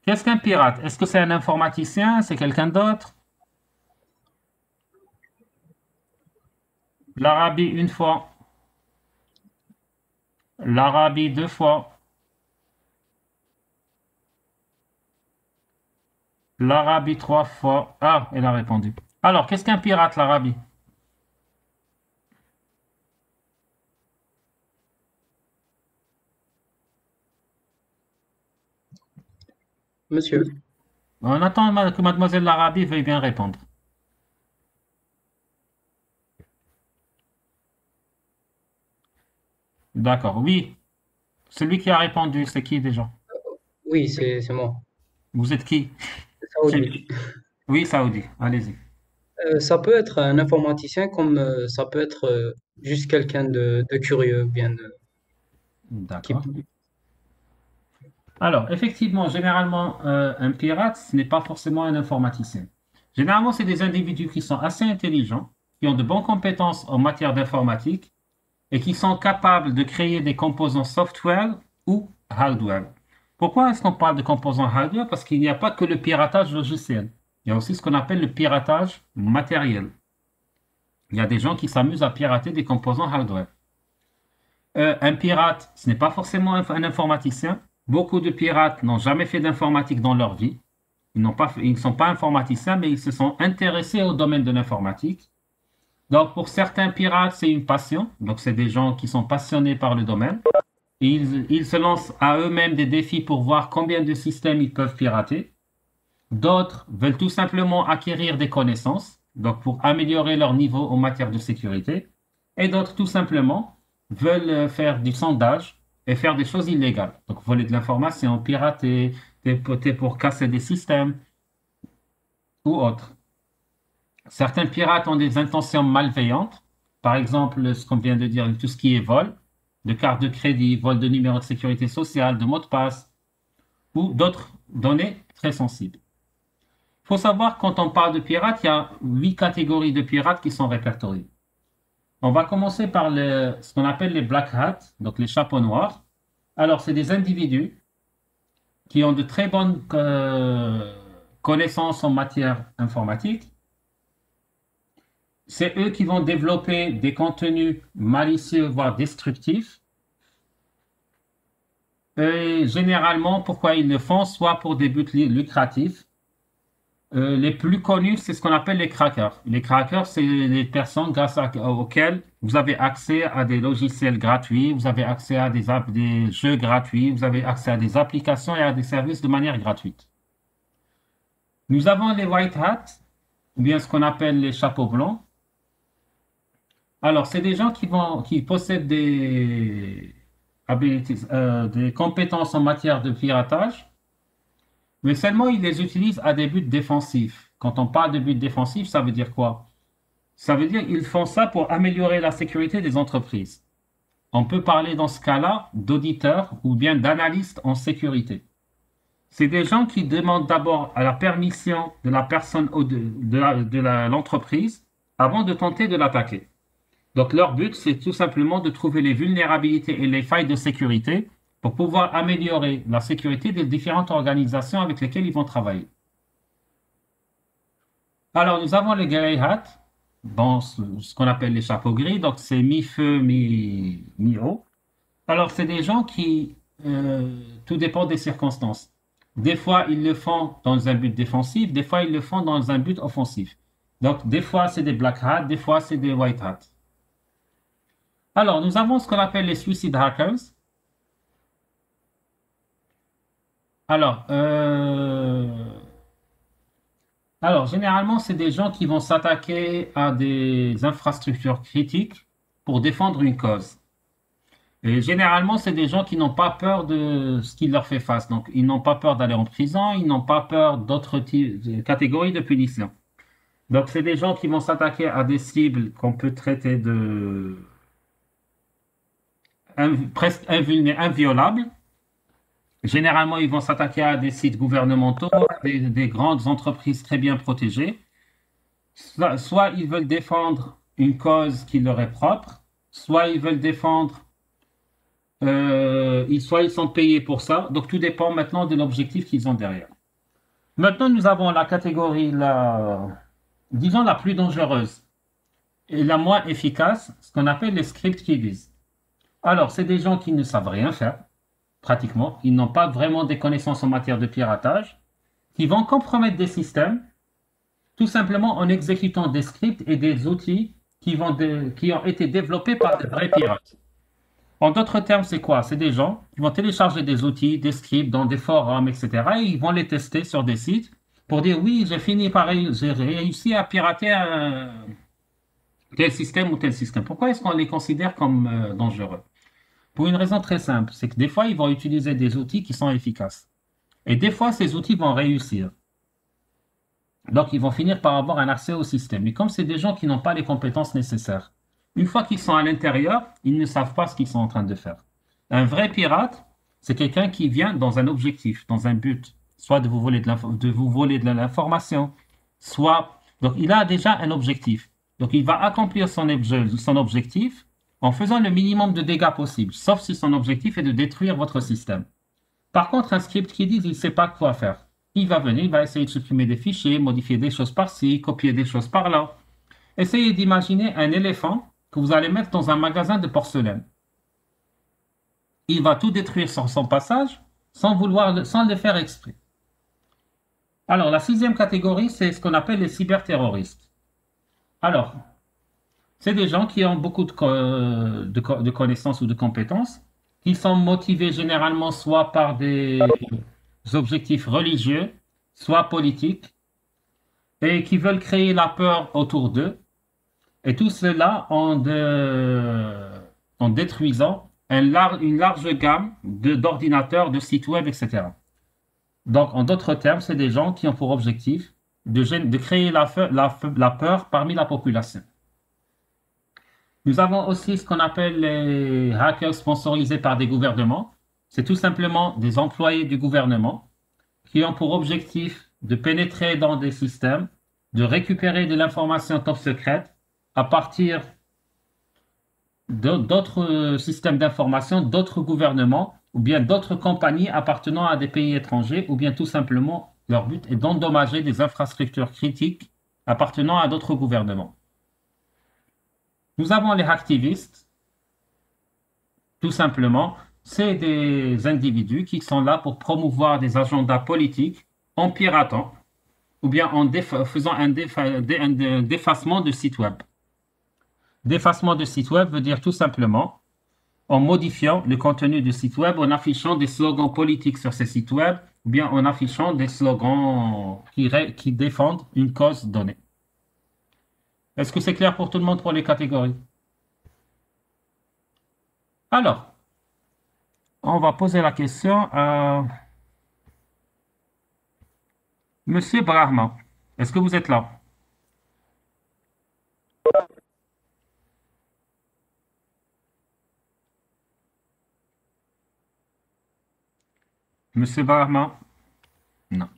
qu'est-ce qu'un pirate? Est-ce que c'est un informaticien? C'est quelqu'un d'autre? L'Arabie une fois. L'Arabie deux fois. L'Arabie trois fois. Ah, elle a répondu. Alors, qu'est-ce qu'un pirate, l'Arabie? Monsieur, On attend que mademoiselle Larabi veuille bien répondre. D'accord, oui. Celui qui a répondu, c'est qui déjà? oui, c'est moi, Vous êtes qui? Saoudi. Oui, Saoudi, allez-y. Ça peut être un informaticien comme ça peut être juste quelqu'un de curieux, qui, D'accord. Alors, effectivement, généralement, un pirate, ce n'est pas forcément un informaticien. Généralement, c'est des individus qui sont assez intelligents, qui ont de bonnes compétences en matière d'informatique et qui sont capables de créer des composants software ou hardware. Pourquoi est-ce qu'on parle de composants hardware? Parce qu'il n'y a pas que le piratage logiciel. Il y a aussi ce qu'on appelle le piratage matériel. Il y a des gens qui s'amusent à pirater des composants hardware. Un pirate, ce n'est pas forcément un informaticien. Beaucoup de pirates n'ont jamais fait d'informatique dans leur vie. Ils ne sont pas informaticiens, mais ils se sont intéressés au domaine de l'informatique. Donc, pour certains pirates, c'est une passion. Donc, c'est des gens qui sont passionnés par le domaine. Ils se lancent à eux-mêmes des défis pour voir combien de systèmes ils peuvent pirater. D'autres veulent tout simplement acquérir des connaissances, donc pour améliorer leur niveau en matière de sécurité. Et d'autres, tout simplement, veulent faire du sondage et faire des choses illégales. Donc, voler de l'information, pirater, dépoter pour casser des systèmes ou autres. Certains pirates ont des intentions malveillantes. Par exemple, ce qu'on vient de dire, tout ce qui est vol, de cartes de crédit, vol de numéro de sécurité sociale, de mots de passe, ou d'autres données très sensibles. Il faut savoir, quand on parle de pirates, il y a 8 catégories de pirates qui sont répertoriées. On va commencer par ce qu'on appelle les black hats, donc les chapeaux noirs. Alors, c'est des individus qui ont de très bonnes connaissances en matière informatique. C'est eux qui vont développer des contenus malicieux, voire destructifs. Et généralement, pourquoi ils le font? Soit pour des buts lucratifs. Les plus connus, c'est ce qu'on appelle les crackers. Les crackers, c'est les personnes auxquelles vous avez accès à des logiciels gratuits, vous avez accès à des jeux gratuits, vous avez accès à des applications et à des services de manière gratuite. Nous avons les white hats, ou bien ce qu'on appelle les chapeaux blancs. Alors, c'est des gens qui possèdent des compétences en matière de piratage, mais seulement ils les utilisent à des buts défensifs. Quand on parle de buts défensifs, ça veut dire quoi? Ça veut dire qu'ils font ça pour améliorer la sécurité des entreprises. On peut parler dans ce cas-là d'auditeurs ou bien d'analystes en sécurité. C'est des gens qui demandent d'abord à la permission de la personne de l'entreprise avant de tenter de l'attaquer. Donc leur but, c'est tout simplement de trouver les vulnérabilités et les failles de sécurité pour pouvoir améliorer la sécurité des différentes organisations avec lesquelles ils vont travailler. Alors, nous avons les grey hats, bon, ce qu'on appelle les chapeaux gris, donc c'est mi-feu, mi-eau. Alors, c'est des gens qui, tout dépend des circonstances. Des fois, ils le font dans un but défensif, des fois, ils le font dans un but offensif. Donc, des fois, c'est des black hats, des fois, c'est des white hats. Alors, nous avons ce qu'on appelle les suicide hackers. Alors, généralement, c'est des gens qui vont s'attaquer à des infrastructures critiques pour défendre une cause. Et généralement, c'est des gens qui n'ont pas peur de ce qui leur fait face. Donc, ils n'ont pas peur d'aller en prison, ils n'ont pas peur d'autres catégories de punition. Donc, c'est des gens qui vont s'attaquer à des cibles qu'on peut traiter de presque inviolables. Généralement, ils vont s'attaquer à des sites gouvernementaux, des grandes entreprises très bien protégées. Soit ils veulent défendre une cause qui leur est propre, soit ils veulent défendre, soit ils sont payés pour ça. Donc tout dépend maintenant de l'objectif qu'ils ont derrière. Maintenant, nous avons la catégorie, disons la plus dangereuse et la moins efficace, ce qu'on appelle les script kiddies. Alors, c'est des gens qui ne savent rien faire. Pratiquement, ils n'ont pas vraiment des connaissances en matière de piratage, qui vont compromettre des systèmes, tout simplement en exécutant des scripts et des outils qui ont été développés par des vrais pirates. En d'autres termes, c'est quoi? C'est des gens qui vont télécharger des outils, des scripts dans des forums, etc. Et ils vont les tester sur des sites pour dire oui, j'ai réussi à pirater tel système ou tel système. Pourquoi est-ce qu'on les considère comme dangereux? Pour une raison très simple, c'est que des fois, ils vont utiliser des outils qui sont efficaces. Et des fois, ces outils vont réussir. Donc, ils vont finir par avoir un accès au système. Mais comme c'est des gens qui n'ont pas les compétences nécessaires, une fois qu'ils sont à l'intérieur, ils ne savent pas ce qu'ils sont en train de faire. Un vrai pirate, c'est quelqu'un qui vient dans un objectif, dans un but, soit de vous voler de l'information, soit... Donc, il a déjà un objectif. Donc, il va accomplir son objectif en faisant le minimum de dégâts possible, sauf si son objectif est de détruire votre système. Par contre, un script qui dit qu'il ne sait pas quoi faire. Il va venir, il va essayer de supprimer des fichiers, modifier des choses par-ci, copier des choses par-là. Essayez d'imaginer un éléphant que vous allez mettre dans un magasin de porcelaine. Il va tout détruire sur son passage sans le faire exprès. Alors, la 6e catégorie, c'est ce qu'on appelle les cyberterroristes. Alors, c'est des gens qui ont beaucoup de connaissances ou de compétences, qui sont motivés généralement soit par des objectifs religieux, soit politiques, et qui veulent créer la peur autour d'eux, et tout cela en détruisant une large gamme d'ordinateurs, de sites web, etc. Donc, en d'autres termes, c'est des gens qui ont pour objectif de créer la peur parmi la population. Nous avons aussi ce qu'on appelle les hackers sponsorisés par des gouvernements. C'est tout simplement des employés du gouvernement qui ont pour objectif de pénétrer dans des systèmes, de récupérer de l'information top secrète à partir d'autres systèmes d'information, d'autres gouvernements ou bien d'autres compagnies appartenant à des pays étrangers, ou bien tout simplement leur but est d'endommager des infrastructures critiques appartenant à d'autres gouvernements. Nous avons les hacktivistes. Tout simplement, c'est des individus qui sont là pour promouvoir des agendas politiques en piratant ou bien en faisant un défacement de site web. Défacement de site web veut dire tout simplement en modifiant le contenu du site web, en affichant des slogans politiques sur ces sites web, ou bien en affichant des slogans qui défendent une cause donnée. Est-ce que c'est clair pour tout le monde pour les catégories? Alors, on va poser la question à Monsieur Brahma. Est-ce que vous êtes là? Monsieur Brahma? Non.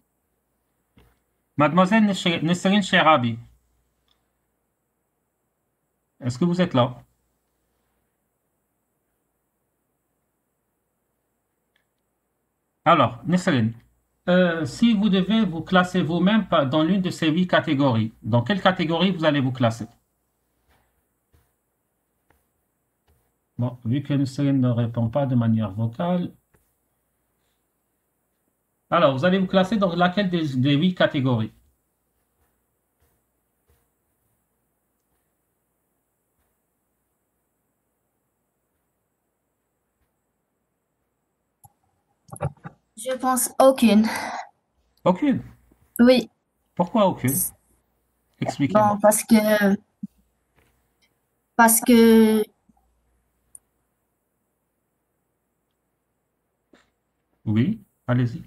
Mademoiselle Nesrine Cherabi. Est-ce que vous êtes là? Alors, Nesrine, si vous devez vous classer vous-même dans l'une de ces 8 catégories, dans quelle catégorie vous allez vous classer? Bon, vu que Nesrine ne répond pas de manière vocale. Alors, vous allez vous classer dans laquelle des 8 catégories? Je pense aucune. Aucune? Oui, Pourquoi aucune? Expliquez-moi. bon, parce que Oui, allez-y.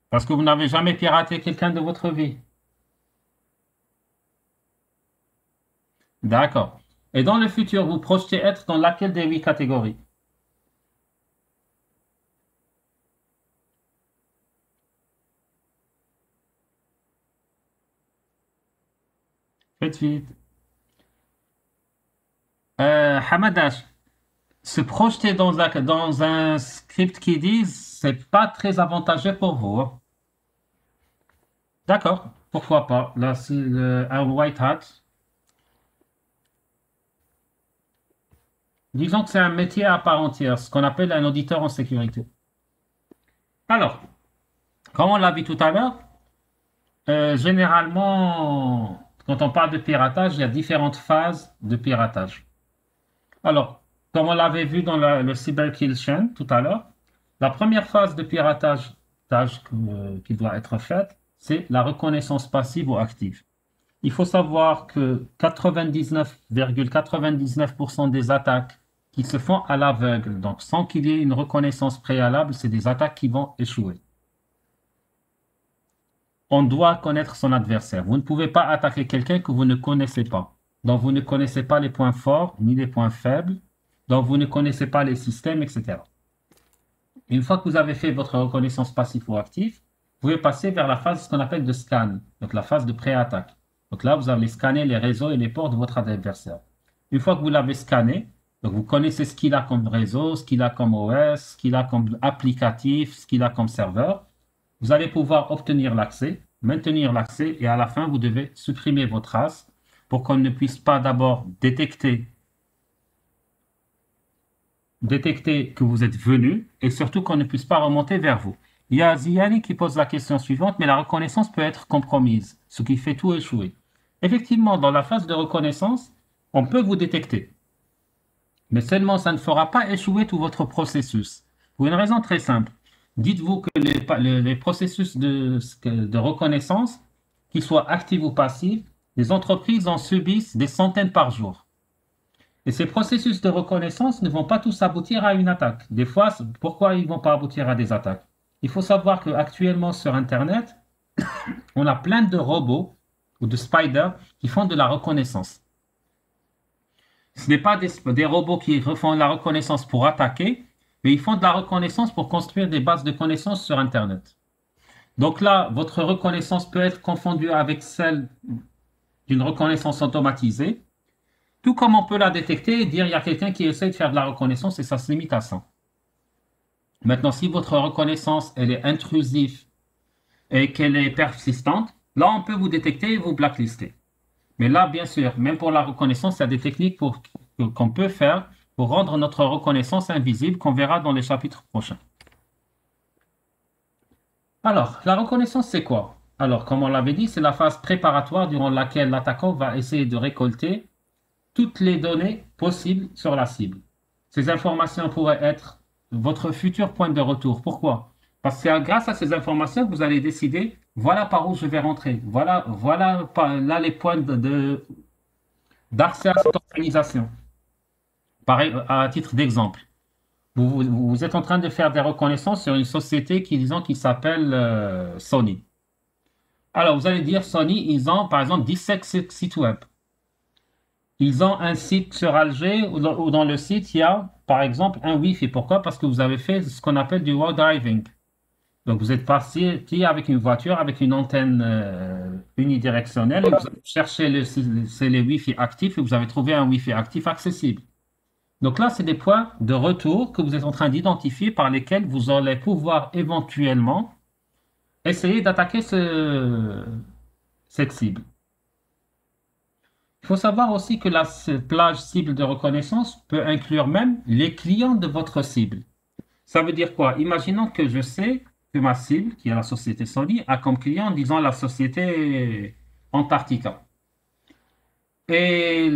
Parce que vous n'avez jamais piraté quelqu'un de votre vie. D'accord. Et dans le futur, vous projetez être dans laquelle des 8 catégories? Faites vite. Hamadash, se projeter dans un script qui dit, c'est pas très avantageux pour vous, hein. D'accord, pourquoi pas. Là, c'est un white hat. Disons que c'est un métier à part entière, ce qu'on appelle un auditeur en sécurité. Alors, comme on l'a vu tout à l'heure, généralement, quand on parle de piratage, il y a différentes phases de piratage. Alors, comme on l'avait vu dans le Cyber Kill Chain tout à l'heure, la première phase de piratage qui doit être faite, c'est la reconnaissance passive ou active. Il faut savoir que 99,99% des attaques qui se font à l'aveugle, donc sans qu'il y ait une reconnaissance préalable, c'est des attaques qui vont échouer. On doit connaître son adversaire. Vous ne pouvez pas attaquer quelqu'un que vous ne connaissez pas, dont vous ne connaissez pas les points forts ni les points faibles, dont vous ne connaissez pas les systèmes, etc. Une fois que vous avez fait votre reconnaissance passive ou active, vous pouvez passer vers la phase qu'on appelle de scan, donc la phase de pré-attaque. Donc là, vous allez scanner les réseaux et les ports de votre adversaire. Une fois que vous l'avez scanné, donc vous connaissez ce qu'il a comme réseau, ce qu'il a comme OS, ce qu'il a comme applicatif, ce qu'il a comme serveur, vous allez pouvoir obtenir l'accès, maintenir l'accès et à la fin, vous devez supprimer vos traces pour qu'on ne puisse pas d'abord détecter que vous êtes venu et surtout qu'on ne puisse pas remonter vers vous. Il y a Ziani qui pose la question suivante, mais la reconnaissance peut être compromise, ce qui fait tout échouer. Effectivement, dans la phase de reconnaissance, on peut vous détecter. Mais seulement ça ne fera pas échouer tout votre processus. Pour une raison très simple. Dites-vous que les processus de reconnaissance, qu'ils soient actifs ou passifs, les entreprises en subissent des centaines par jour. Et ces processus de reconnaissance ne vont pas tous aboutir à une attaque. Des fois, pourquoi ils ne vont pas aboutir à des attaques? Il faut savoir qu'actuellement sur Internet, on a plein de robots ou de spiders qui font de la reconnaissance. Ce n'est pas des robots qui refont la reconnaissance pour attaquer, mais ils font de la reconnaissance pour construire des bases de connaissances sur Internet. Donc là, votre reconnaissance peut être confondue avec celle d'une reconnaissance automatisée, tout comme on peut la détecter et dire il y a quelqu'un qui essaie de faire de la reconnaissance et ça se limite à ça. Maintenant, si votre reconnaissance elle est intrusive et qu'elle est persistante, là on peut vous détecter et vous blacklister. Mais là, bien sûr, même pour la reconnaissance, il y a des techniques qu'on peut faire pour rendre notre reconnaissance invisible, qu'on verra dans les chapitres prochains. Alors, la reconnaissance, c'est quoi? Alors, comme on l'avait dit, c'est la phase préparatoire durant laquelle l'attaquant va essayer de récolter toutes les données possibles sur la cible. Ces informations pourraient être votre futur point de retour. Pourquoi? Parce que c'est grâce à ces informations que vous allez décider, voilà par où je vais rentrer, voilà là les points d'accès à cette organisation. Pareil, à titre d'exemple, vous êtes en train de faire des reconnaissances sur une société qui s'appelle Sony. Alors, vous allez dire Sony, ils ont par exemple 17 sites web. Ils ont un site sur Alger où dans le site, il y a par exemple un Wi-Fi. Pourquoi? Parce que vous avez fait ce qu'on appelle du war driving. Donc, vous êtes parti avec une voiture, avec une antenne unidirectionnelle, et vous avez cherché les Wi-Fi actifs et vous avez trouvé un Wi-Fi actif accessible. Donc là, c'est des points de retour que vous êtes en train d'identifier par lesquels vous allez pouvoir éventuellement essayer d'attaquer cette cible. Il faut savoir aussi que la plage cible de reconnaissance peut inclure même les clients de votre cible. Ça veut dire quoi? Imaginons que je sais que ma cible, qui est la société Sony, a comme client, disons, la société Antarctica. Et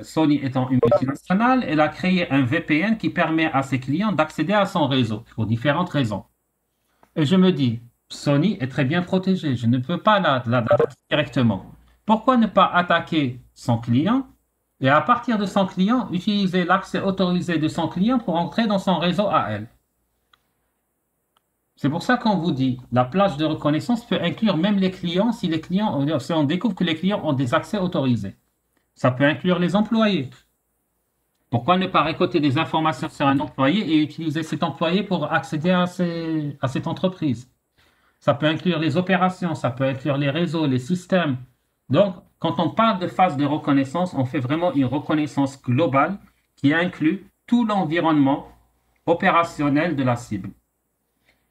Sony étant une multinationale, elle a créé un VPN qui permet à ses clients d'accéder à son réseau pour différentes raisons. Et je me dis, Sony est très bien protégée, je ne peux pas l'attaquer directement. Pourquoi ne pas attaquer son client et à partir de son client, utiliser l'accès autorisé de son client pour entrer dans son réseau à elle? C'est pour ça qu'on vous dit, la plage de reconnaissance peut inclure même les clients si on découvre que les clients ont des accès autorisés. Ça peut inclure les employés. Pourquoi ne pas récolter des informations sur un employé et utiliser cet employé pour accéder à cette entreprise? Ça peut inclure les opérations, ça peut inclure les réseaux, les systèmes. Donc, quand on parle de phase de reconnaissance, on fait vraiment une reconnaissance globale qui inclut tout l'environnement opérationnel de la cible.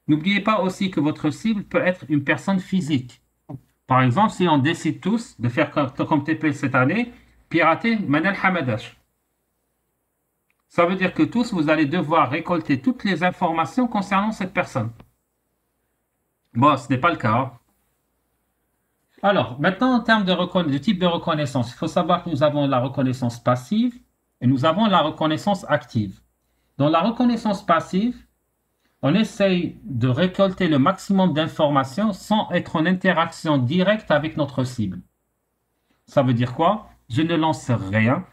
N'oubliez pas aussi que votre cible peut être une personne physique. Par exemple, si on décide tous de faire comme TP cette année, pirater Manal Hamadash. Ça veut dire que tous, vous allez devoir récolter toutes les informations concernant cette personne. Bon, ce n'est pas le cas. Alors, maintenant, en termes de type de reconnaissance, il faut savoir que nous avons la reconnaissance passive et nous avons la reconnaissance active. Dans la reconnaissance passive, on essaye de récolter le maximum d'informations sans être en interaction directe avec notre cible. Ça veut dire quoi? Je ne lance rien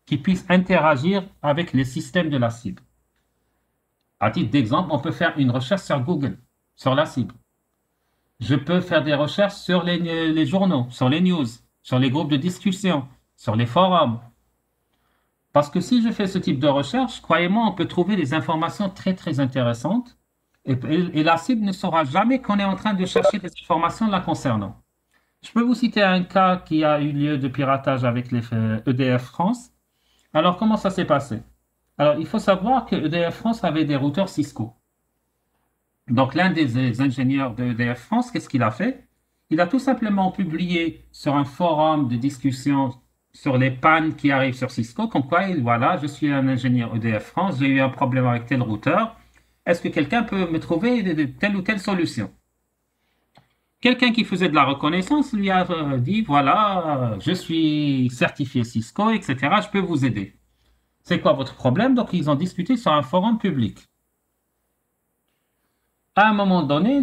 qui puisse interagir avec les systèmes de la cible. À titre d'exemple, on peut faire une recherche sur Google, sur la cible. Je peux faire des recherches sur les journaux, sur les news, sur les groupes de discussion, sur les forums. Parce que si je fais ce type de recherche, croyez-moi, on peut trouver des informations très très intéressantes et la cible ne saura jamais qu'on est en train de chercher des informations la concernant. Je peux vous citer un cas qui a eu lieu de piratage avec les EDF France. Alors, comment ça s'est passé? Alors, il faut savoir que EDF France avait des routeurs Cisco. Donc, l'un des ingénieurs de EDF France, qu'est-ce qu'il a fait? Il a tout simplement publié sur un forum de discussion sur les pannes qui arrivent sur Cisco, comme quoi, voilà, je suis un ingénieur EDF France, j'ai eu un problème avec tel routeur. Est-ce que quelqu'un peut me trouver telle ou telle solution? Quelqu'un qui faisait de la reconnaissance lui a dit, voilà, je suis certifié Cisco, etc., je peux vous aider. C'est quoi votre problème? Donc, ils ont discuté sur un forum public. À un moment donné,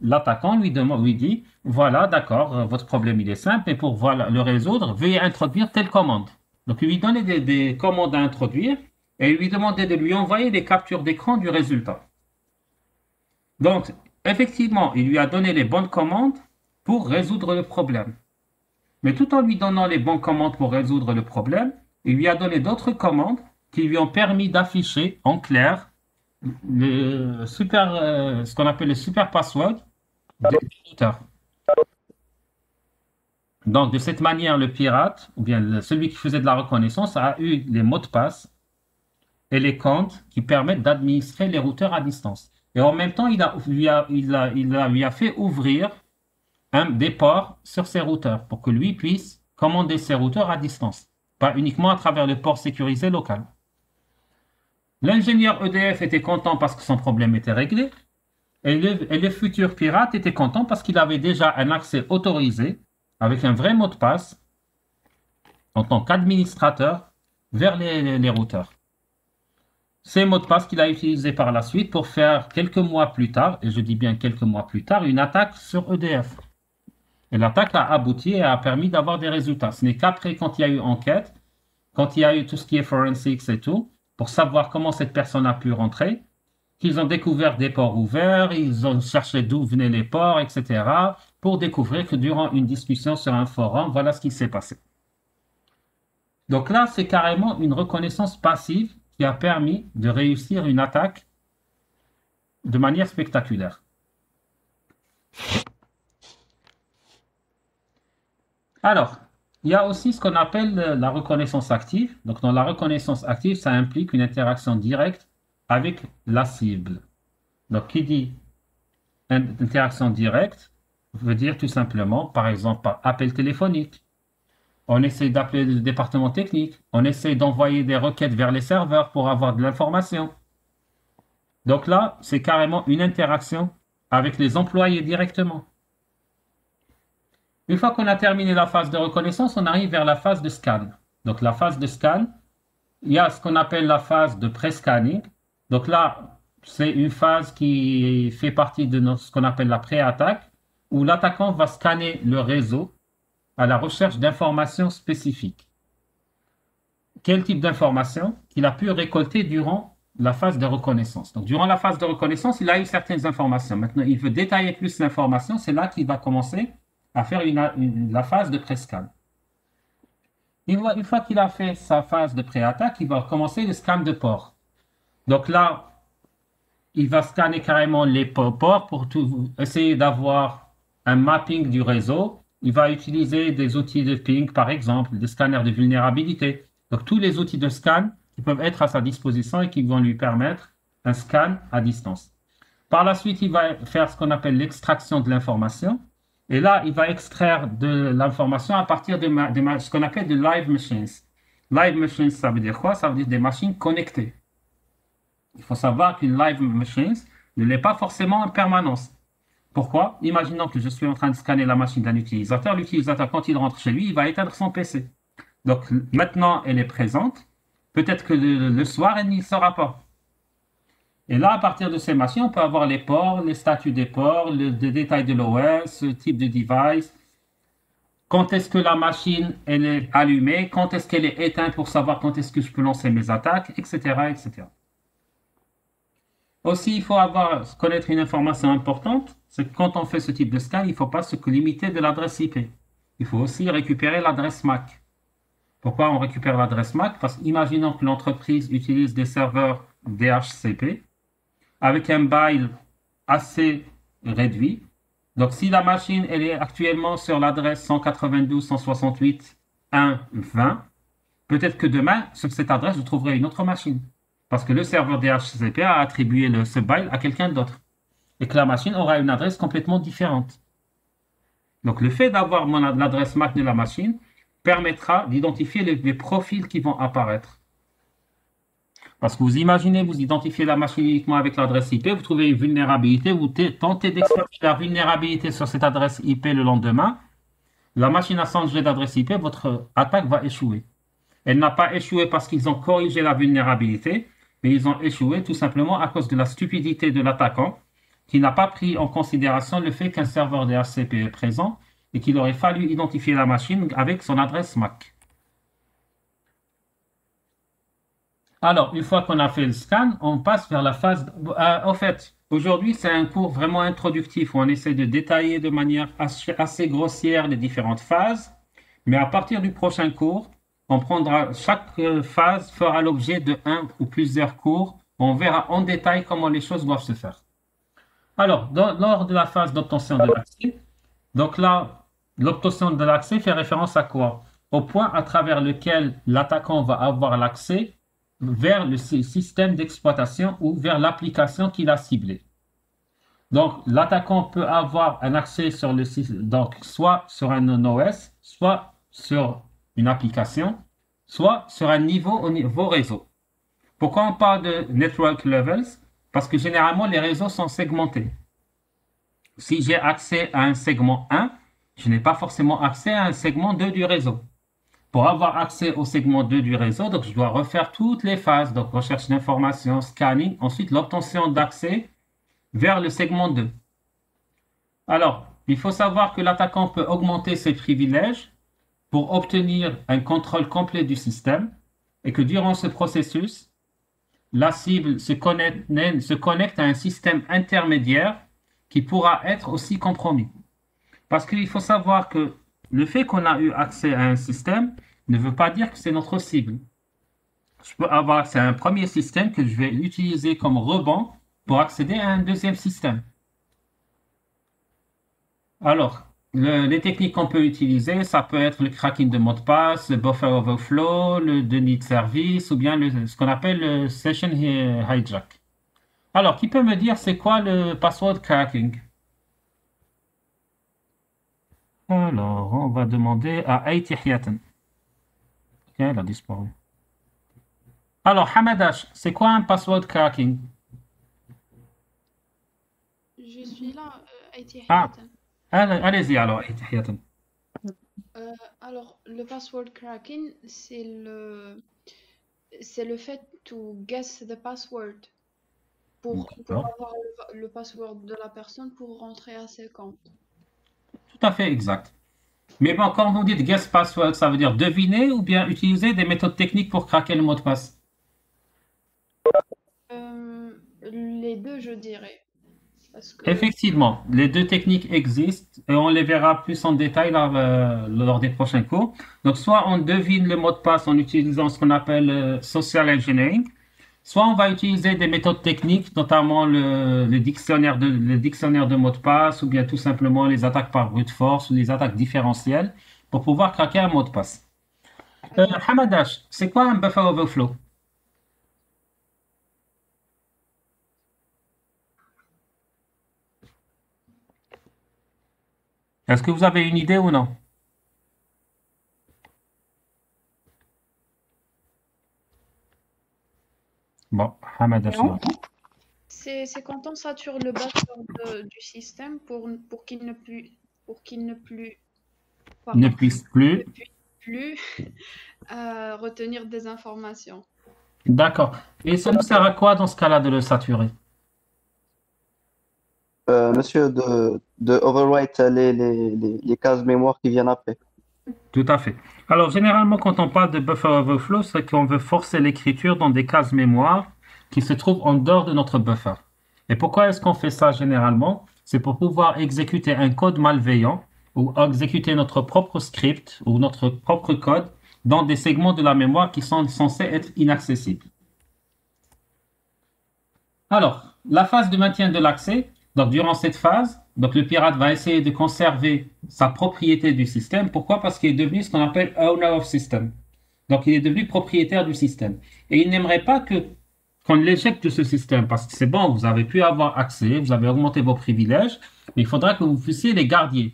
l'attaquant lui dit, voilà, d'accord, votre problème, il est simple, mais pour le résoudre, veuillez introduire telle commande. Donc, il lui donnait des commandes à introduire et il lui demandait de lui envoyer des captures d'écran du résultat. Donc, effectivement, il lui a donné les bonnes commandes pour résoudre le problème. Mais tout en lui donnant les bonnes commandes pour résoudre le problème, il lui a donné d'autres commandes qui lui ont permis d'afficher en clair ce qu'on appelle le super password du routeur. Donc, de cette manière, le pirate, ou bien celui qui faisait de la reconnaissance, a eu les mots de passe et les comptes qui permettent d'administrer les routeurs à distance. Et en même temps, il lui a fait ouvrir des ports sur ses routeurs pour que lui puisse commander ses routeurs à distance, pas uniquement à travers le port sécurisé local. L'ingénieur EDF était content parce que son problème était réglé et le futur pirate était content parce qu'il avait déjà un accès autorisé avec un vrai mot de passe en tant qu'administrateur vers les routeurs. Ces mots de passe qu'il a utilisés par la suite pour faire quelques mois plus tard, et je dis bien quelques mois plus tard, une attaque sur EDF. Et l'attaque a abouti et a permis d'avoir des résultats. Ce n'est qu'après, quand il y a eu enquête, quand il y a eu tout ce qui est forensics et tout, pour savoir comment cette personne a pu rentrer, qu'ils ont découvert des ports ouverts, ils ont cherché d'où venaient les ports, etc., pour découvrir que durant une discussion sur un forum, voilà ce qui s'est passé. Donc là, c'est carrément une reconnaissance passive qui a permis de réussir une attaque de manière spectaculaire. Alors, il y a aussi ce qu'on appelle la reconnaissance active. Donc, dans la reconnaissance active, ça implique une interaction directe avec la cible. Donc, qui dit interaction directe veut dire tout simplement, par exemple, par appel téléphonique. On essaie d'appeler le département technique. On essaie d'envoyer des requêtes vers les serveurs pour avoir de l'information. Donc là, c'est carrément une interaction avec les employés directement. Une fois qu'on a terminé la phase de reconnaissance, on arrive vers la phase de scan. Donc la phase de scan, il y a ce qu'on appelle la phase de pré-scanning. Donc là, c'est une phase qui fait partie de ce qu'on appelle la pré-attaque, où l'attaquant va scanner le réseau à la recherche d'informations spécifiques. Quel type d'informations qu'il a pu récolter durant la phase de reconnaissance. Donc, durant la phase de reconnaissance, il a eu certaines informations. Maintenant, il veut détailler plus l'information. C'est là qu'il va commencer à faire la phase de pré-scan. Une fois qu'il a fait sa phase de pré-attaque, il va commencer le scan de port. Donc là, il va scanner carrément les ports pour essayer d'avoir un mapping du réseau. Il va utiliser des outils de ping, par exemple, des scanners de vulnérabilité. Donc, tous les outils de scan qui peuvent être à sa disposition et qui vont lui permettre un scan à distance. Par la suite, il va faire ce qu'on appelle l'extraction de l'information. Et là, il va extraire de l'information à partir de ce qu'on appelle de live machines. Live machines, ça veut dire quoi? Ça veut dire des machines connectées. Il faut savoir qu'une live machine ne l'est pas forcément en permanence. Pourquoi? Imaginons que je suis en train de scanner la machine d'un utilisateur. L'utilisateur, quand il rentre chez lui, il va éteindre son PC. Donc maintenant, elle est présente. Peut-être que le soir, elle n'y sera pas. Et là, à partir de ces machines, on peut avoir les ports, les statuts des ports, les détails de l'OS, le type de device, quand est-ce que la machine elle est allumée, quand est-ce qu'elle est éteinte pour savoir quand est-ce que je peux lancer mes attaques, etc., etc. Aussi, il faut connaître une information importante, c'est que quand on fait ce type de scan, il ne faut pas se limiter de l'adresse IP. Il faut aussi récupérer l'adresse MAC. Pourquoi on récupère l'adresse MAC? Parce qu'imaginons que l'entreprise utilise des serveurs DHCP avec un byte assez réduit. Donc, si la machine elle est actuellement sur l'adresse 192.168.1.20, peut-être que demain, sur cette adresse, je trouverai une autre machine. Parce que le serveur DHCP a attribué ce byte à quelqu'un d'autre. Et que la machine aura une adresse complètement différente. Donc, le fait d'avoir l'adresse MAC de la machine permettra d'identifier les profils qui vont apparaître. Parce que vous imaginez, vous identifiez la machine uniquement avec l'adresse IP, vous trouvez une vulnérabilité, vous tentez d'exploiter la vulnérabilité sur cette adresse IP le lendemain, la machine a changé d'adresse IP, votre attaque va échouer. Elle n'a pas échoué parce qu'ils ont corrigé la vulnérabilité, mais ils ont échoué tout simplement à cause de la stupidité de l'attaquant qui n'a pas pris en considération le fait qu'un serveur DHCP est présent et qu'il aurait fallu identifier la machine avec son adresse MAC. Alors, une fois qu'on a fait le scan, on passe vers la phase... en fait, aujourd'hui, c'est un cours vraiment introductif où on essaie de détailler de manière assez grossière les différentes phases. Mais à partir du prochain cours, on prendra... Chaque phase fera l'objet de un ou plusieurs cours. On verra en détail comment les choses doivent se faire. Alors, lors de la phase d'obtention de l'accès, donc là, l'obtention de l'accès fait référence à quoi? Au point à travers lequel l'attaquant va avoir l'accès vers le système d'exploitation ou vers l'application qu'il a ciblée. Donc, l'attaquant peut avoir un accès sur le donc soit sur un OS, soit sur une application, soit sur un niveau au niveau réseau. Pourquoi on parle de network levels? Parce que généralement, les réseaux sont segmentés. Si j'ai accès à un segment 1, je n'ai pas forcément accès à un segment 2 du réseau. Pour avoir accès au segment 2 du réseau, donc je dois refaire toutes les phases, donc recherche d'informations, scanning, ensuite l'obtention d'accès vers le segment 2. Alors, il faut savoir que l'attaquant peut augmenter ses privilèges pour obtenir un contrôle complet du système et que durant ce processus, la cible se connecte à un système intermédiaire qui pourra être aussi compromis. Parce qu'il faut savoir que le fait qu'on a eu accès à un système ne veut pas dire que c'est notre cible. Je peux avoir accès à un premier système que je vais utiliser comme rebond pour accéder à un deuxième système. Alors, les techniques qu'on peut utiliser, ça peut être le cracking de mot de passe, le buffer overflow, le deny de service ou bien ce qu'on appelle le session hijack. Alors, qui peut me dire c'est quoi le password cracking? Alors, on va demander à Aitihiyatan. Ok, elle a disparu. Alors, Hamadash, c'est quoi un password cracking? Je suis là, Ah, Aitihiyatan. allez-y alors, Aitihiyatan. Alors, le password cracking, c'est le fait to guess the password pour D'accord. avoir le password de la personne pour rentrer à ses comptes. Tout à fait exact. Mais bon, quand vous dites guess password, ça veut dire deviner ou bien utiliser des méthodes techniques pour craquer le mot de passe? Les deux, je dirais. Parce que Effectivement, les deux techniques existent et on les verra plus en détail lors des prochains cours. Donc, soit on devine le mot de passe en utilisant ce qu'on appelle social engineering, soit on va utiliser des méthodes techniques, notamment le dictionnaire de mots de passe ou bien tout simplement les attaques par brute force ou les attaques différentielles pour pouvoir craquer un mot de passe. Hamadash, c'est quoi un buffer overflow? Est-ce que vous avez une idée ou non? Bon, Hamadash. non, C'est quand on sature le buffer du système pour qu'il Ne pardon, puisse plus. ne puisse plus retenir des informations. D'accord. Et ça nous sert à quoi dans ce cas-là de le saturer? Monsieur, de overwrite les cases mémoire qui viennent après. Tout à fait. Alors, généralement, quand on parle de buffer overflow, c'est qu'on veut forcer l'écriture dans des cases mémoire qui se trouvent en dehors de notre buffer. Et pourquoi est-ce qu'on fait ça généralement? C'est pour pouvoir exécuter un code malveillant ou exécuter notre propre script ou notre propre code dans des segments de la mémoire qui sont censés être inaccessibles. Alors, la phase de maintien de l'accès, donc durant cette phase, donc le pirate va essayer de conserver sa propriété du système. Pourquoi? Parce qu'il est devenu ce qu'on appelle owner of system. Donc il est devenu propriétaire du système. Et il n'aimerait pas qu'on l'éjecte de ce système parce que c'est bon, vous avez pu avoir accès, vous avez augmenté vos privilèges, mais il faudra que vous puissiez les garder.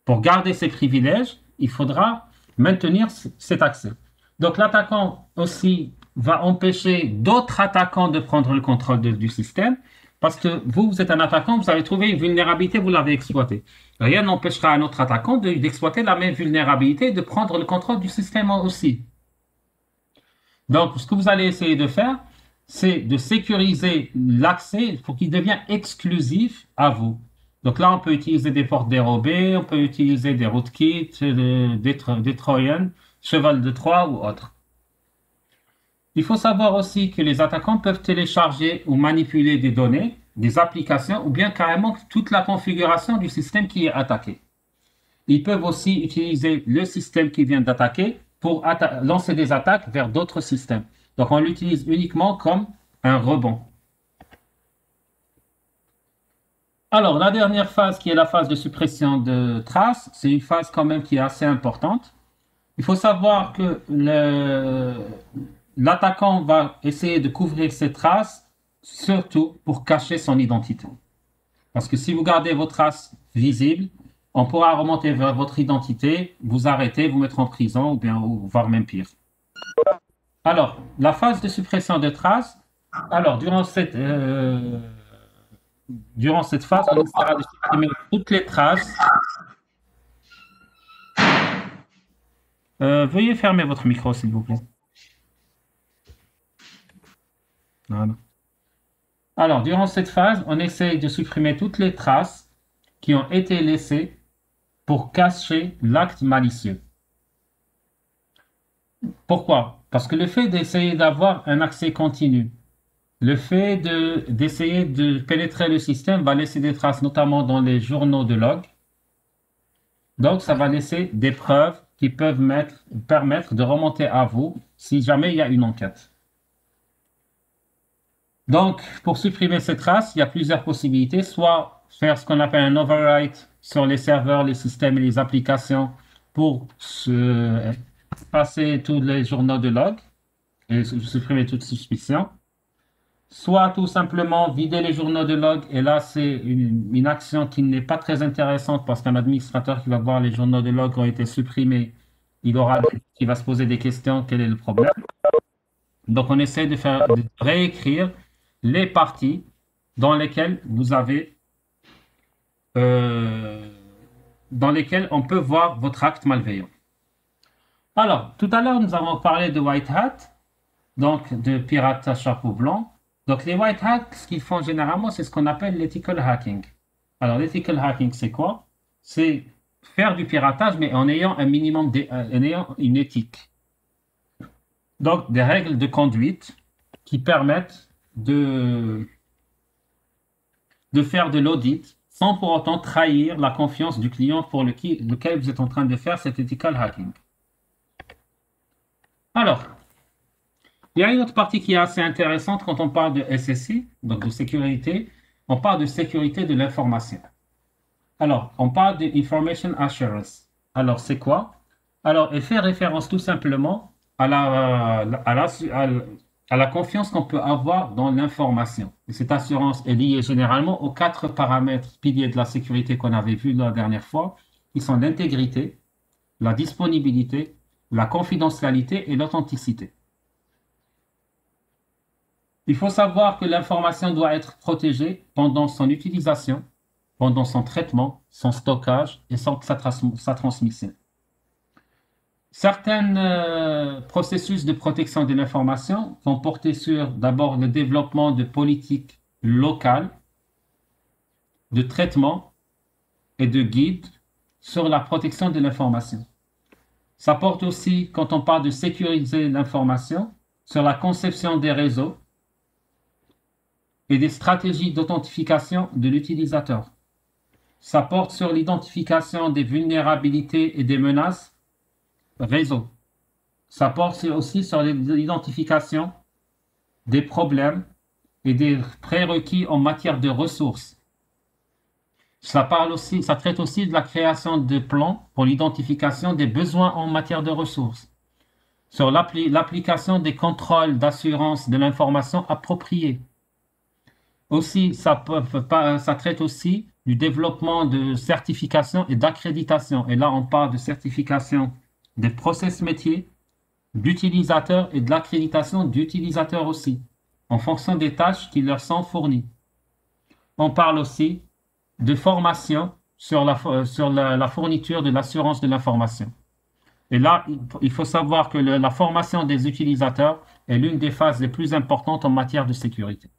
Pour garder ces privilèges, il faudra maintenir cet accès. Donc l'attaquant aussi va empêcher d'autres attaquants de prendre le contrôle du système parce que vous êtes un attaquant, vous avez trouvé une vulnérabilité, vous l'avez exploitée. Rien n'empêchera un autre attaquant d'exploiter la même vulnérabilité et de prendre le contrôle du système aussi. Donc, ce que vous allez essayer de faire, c'est de sécuriser l'accès pour qu'il devienne exclusif à vous. Donc là, on peut utiliser des portes dérobées, on peut utiliser des rootkits, des Troyens, cheval de Troie ou autres. Il faut savoir aussi que les attaquants peuvent télécharger ou manipuler des données, des applications ou bien carrément toute la configuration du système qui est attaqué. Ils peuvent aussi utiliser le système qui vient d'attaquer pour lancer des attaques vers d'autres systèmes. Donc on l'utilise uniquement comme un rebond. Alors la dernière phase qui est la phase de suppression de traces, c'est une phase quand même qui est assez importante. Il faut savoir que l'attaquant va essayer de couvrir ses traces, surtout pour cacher son identité. Parce que si vous gardez vos traces visibles, on pourra remonter vers votre identité, vous arrêter, vous mettre en prison, ou bien, voire même pire. Alors, la phase de suppression de traces, alors, durant cette phase, on essaiera de supprimer toutes les traces. Veuillez fermer votre micro, s'il vous plaît. Voilà. Alors, durant cette phase, on essaye de supprimer toutes les traces qui ont été laissées pour cacher l'acte malicieux. Pourquoi? Parce que le fait d'essayer d'avoir un accès continu, le fait d'essayer de pénétrer le système va laisser des traces, notamment dans les journaux de log. Donc, ça va laisser des preuves qui peuvent permettre de remonter à vous si jamais il y a une enquête. Donc, pour supprimer ces traces, il y a plusieurs possibilités. Soit faire ce qu'on appelle un overwrite sur les serveurs, les systèmes et les applications pour passer tous les journaux de log et supprimer toute suspicion. Soit tout simplement vider les journaux de log. Et là, c'est une action qui n'est pas très intéressante parce qu'un administrateur qui va voir les journaux de log ont été supprimés, il va se poser des questions, quel est le problème? Donc, on essaie de réécrire les parties dans lesquelles dans lesquelles on peut voir votre acte malveillant. Alors, tout à l'heure, nous avons parlé de white hat, donc de pirates à chapeau blanc. Donc, les white hats, ce qu'ils font généralement, c'est ce qu'on appelle l'ethical hacking. Alors, l'ethical hacking, c'est quoi? C'est faire du piratage, mais en ayant un minimum, en ayant une éthique. Donc, des règles de conduite qui permettent de faire de l'audit sans pour autant trahir la confiance du client pour lequel vous êtes en train de faire cet ethical hacking. Alors, il y a une autre partie qui est assez intéressante quand on parle de SSI, donc de sécurité. On parle de sécurité de l'information. Alors, on parle de Information Assurance. Alors, c'est quoi? Alors, elle fait référence tout simplement à la confiance qu'on peut avoir dans l'information. Et cette assurance est liée généralement aux 4 paramètres piliers de la sécurité qu'on avait vus la dernière fois, qui sont l'intégrité, la disponibilité, la confidentialité et l'authenticité. Il faut savoir que l'information doit être protégée pendant son utilisation, pendant son traitement, son stockage et sa transmission. Certains processus de protection de l'information vont porter sur d'abord le développement de politiques locales, de traitement et de guides sur la protection de l'information. Ça porte aussi, quand on parle de sécuriser l'information, sur la conception des réseaux et des stratégies d'authentification de l'utilisateur. Ça porte sur l'identification des vulnérabilités et des menaces réseau. Ça porte aussi sur l'identification des problèmes et des prérequis en matière de ressources. Ça traite aussi de la création de plans pour l'identification des besoins en matière de ressources. Sur l'application des contrôles d'assurance de l'information appropriée. Aussi, ça traite aussi du développement de certification et d'accréditation. Et là, on parle de certification des process métiers, d'utilisateurs et de l'accréditation d'utilisateurs aussi, en fonction des tâches qui leur sont fournies. On parle aussi de formation sur la fourniture de l'assurance de l'information. Et là, il faut savoir que la formation des utilisateurs est l'une des phases les plus importantes en matière de sécurité.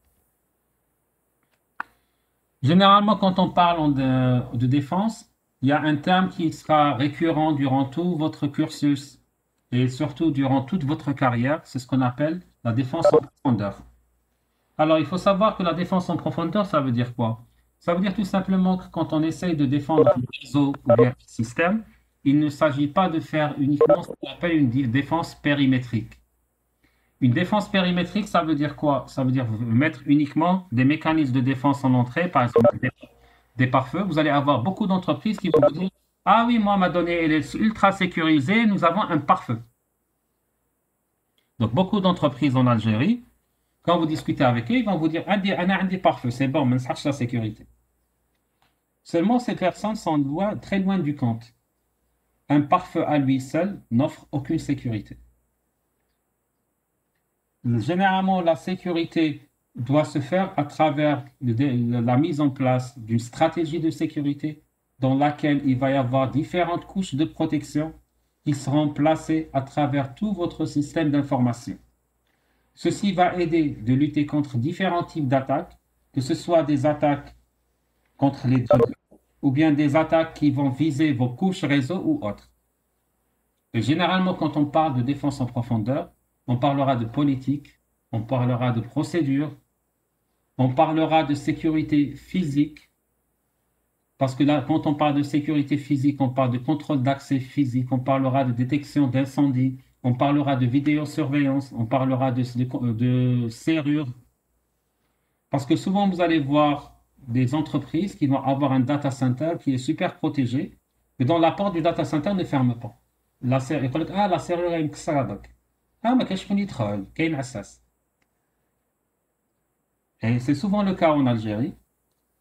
Généralement, quand on parle de défense, il y a un terme qui sera récurrent durant tout votre cursus et surtout durant toute votre carrière, c'est ce qu'on appelle la défense en profondeur. Alors, il faut savoir que la défense en profondeur, ça veut dire quoi? Ça veut dire tout simplement que quand on essaye de défendre un réseau ou bien un système, il ne s'agit pas de faire uniquement ce qu'on appelle une défense périmétrique. Une défense périmétrique, ça veut dire quoi? Ça veut dire mettre uniquement des mécanismes de défense en entrée, par exemple des pare-feux. Vous allez avoir beaucoup d'entreprises qui vont vous dire « Ah oui, moi, ma donnée, elle est ultra sécurisée, nous avons un pare-feu. » Donc, beaucoup d'entreprises en Algérie, quand vous discutez avec eux, ils vont vous dire « Ah, on a un des pare-feux, c'est bon, mais ça cherche la sécurité. » Seulement, ces personnes sont très loin du compte. Un pare-feu à lui seul n'offre aucune sécurité. Généralement, la sécurité doit se faire à travers la mise en place d'une stratégie de sécurité dans laquelle il va y avoir différentes couches de protection qui seront placées à travers tout votre système d'information. Ceci va aider de lutter contre différents types d'attaques, que ce soit des attaques contre les données ou bien des attaques qui vont viser vos couches réseau ou autres. Et généralement, quand on parle de défense en profondeur, on parlera de politique, on parlera de procédure, on parlera de sécurité physique, parce que là, quand on parle de sécurité physique, on parle de contrôle d'accès physique, on parlera de détection d'incendie, on parlera de vidéosurveillance, on parlera de serrure. Parce que souvent, vous allez voir des entreprises qui vont avoir un data center qui est super protégé, mais dont la porte du data center ne ferme pas. La serrure est مكسرة. ما كاينش شكون يدخل كاين عساس. Et c'est souvent le cas en Algérie.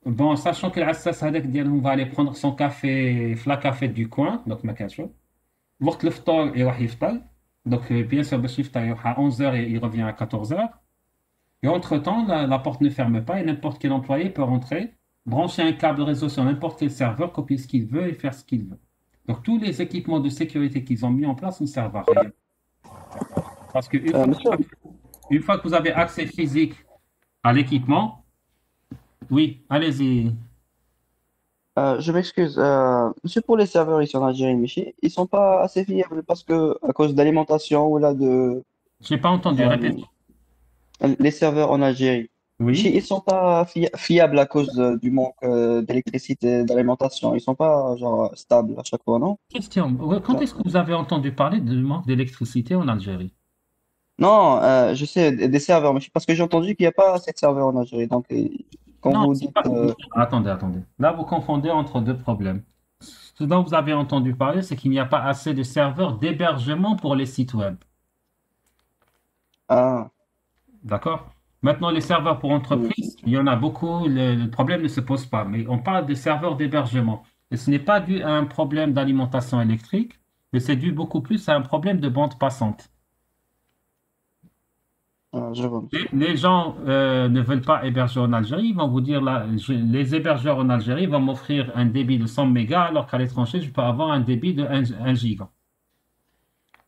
Bon, sachant que l'Assas هذاك ديالهم va aller prendre son café في la café du coin, donc ما كاتشوف. وقت الفطور يروح يفطر. Donc bien sûr باش يفطر يروح à 11h et il revient à 14h. Et entre-temps, la porte ne ferme pas et n'importe quel employé peut rentrer, brancher un câble réseau sur n'importe quel serveur, copier ce qu'il veut et faire ce qu'il veut. Donc tous les équipements de sécurité qu'ils ont mis en place ne servent à rien. Parce qu'une fois que vous avez accès physique à l'équipement, oui, allez-y. Je m'excuse. Monsieur, pour les serveurs ici en Algérie, Michi, ils sont pas assez fiables parce que à cause d'alimentation ou là de Je n'ai pas entendu, répétez. les serveurs en Algérie. Michi, Oui. ils sont pas fiables à cause du manque d'électricité, d'alimentation. Ils sont pas genre stables à chaque fois, non? Question. Quand est-ce que vous avez entendu parler du manque d'électricité en Algérie? Non, je sais des serveurs, Michi, parce que j'ai entendu qu'il n'y a pas assez de serveurs en Algérie. Donc quand Non, vous c'est dites pas... Attendez. Là, vous confondez entre deux problèmes. Ce dont vous avez entendu parler, c'est qu'il n'y a pas assez de serveurs d'hébergement pour les sites web. ah. D'accord? Maintenant, les serveurs pour entreprises, il y en a beaucoup, le problème ne se pose pas. Mais on parle des serveurs d'hébergement. Et ce n'est pas dû à un problème d'alimentation électrique, mais c'est dû beaucoup plus à un problème de bande passante. Je vois. Les gens ne veulent pas héberger en Algérie, ils vont vous dire, là, les hébergeurs en Algérie vont m'offrir un débit de 100 mégas, alors qu'à l'étranger, je peux avoir un débit de 1 giga.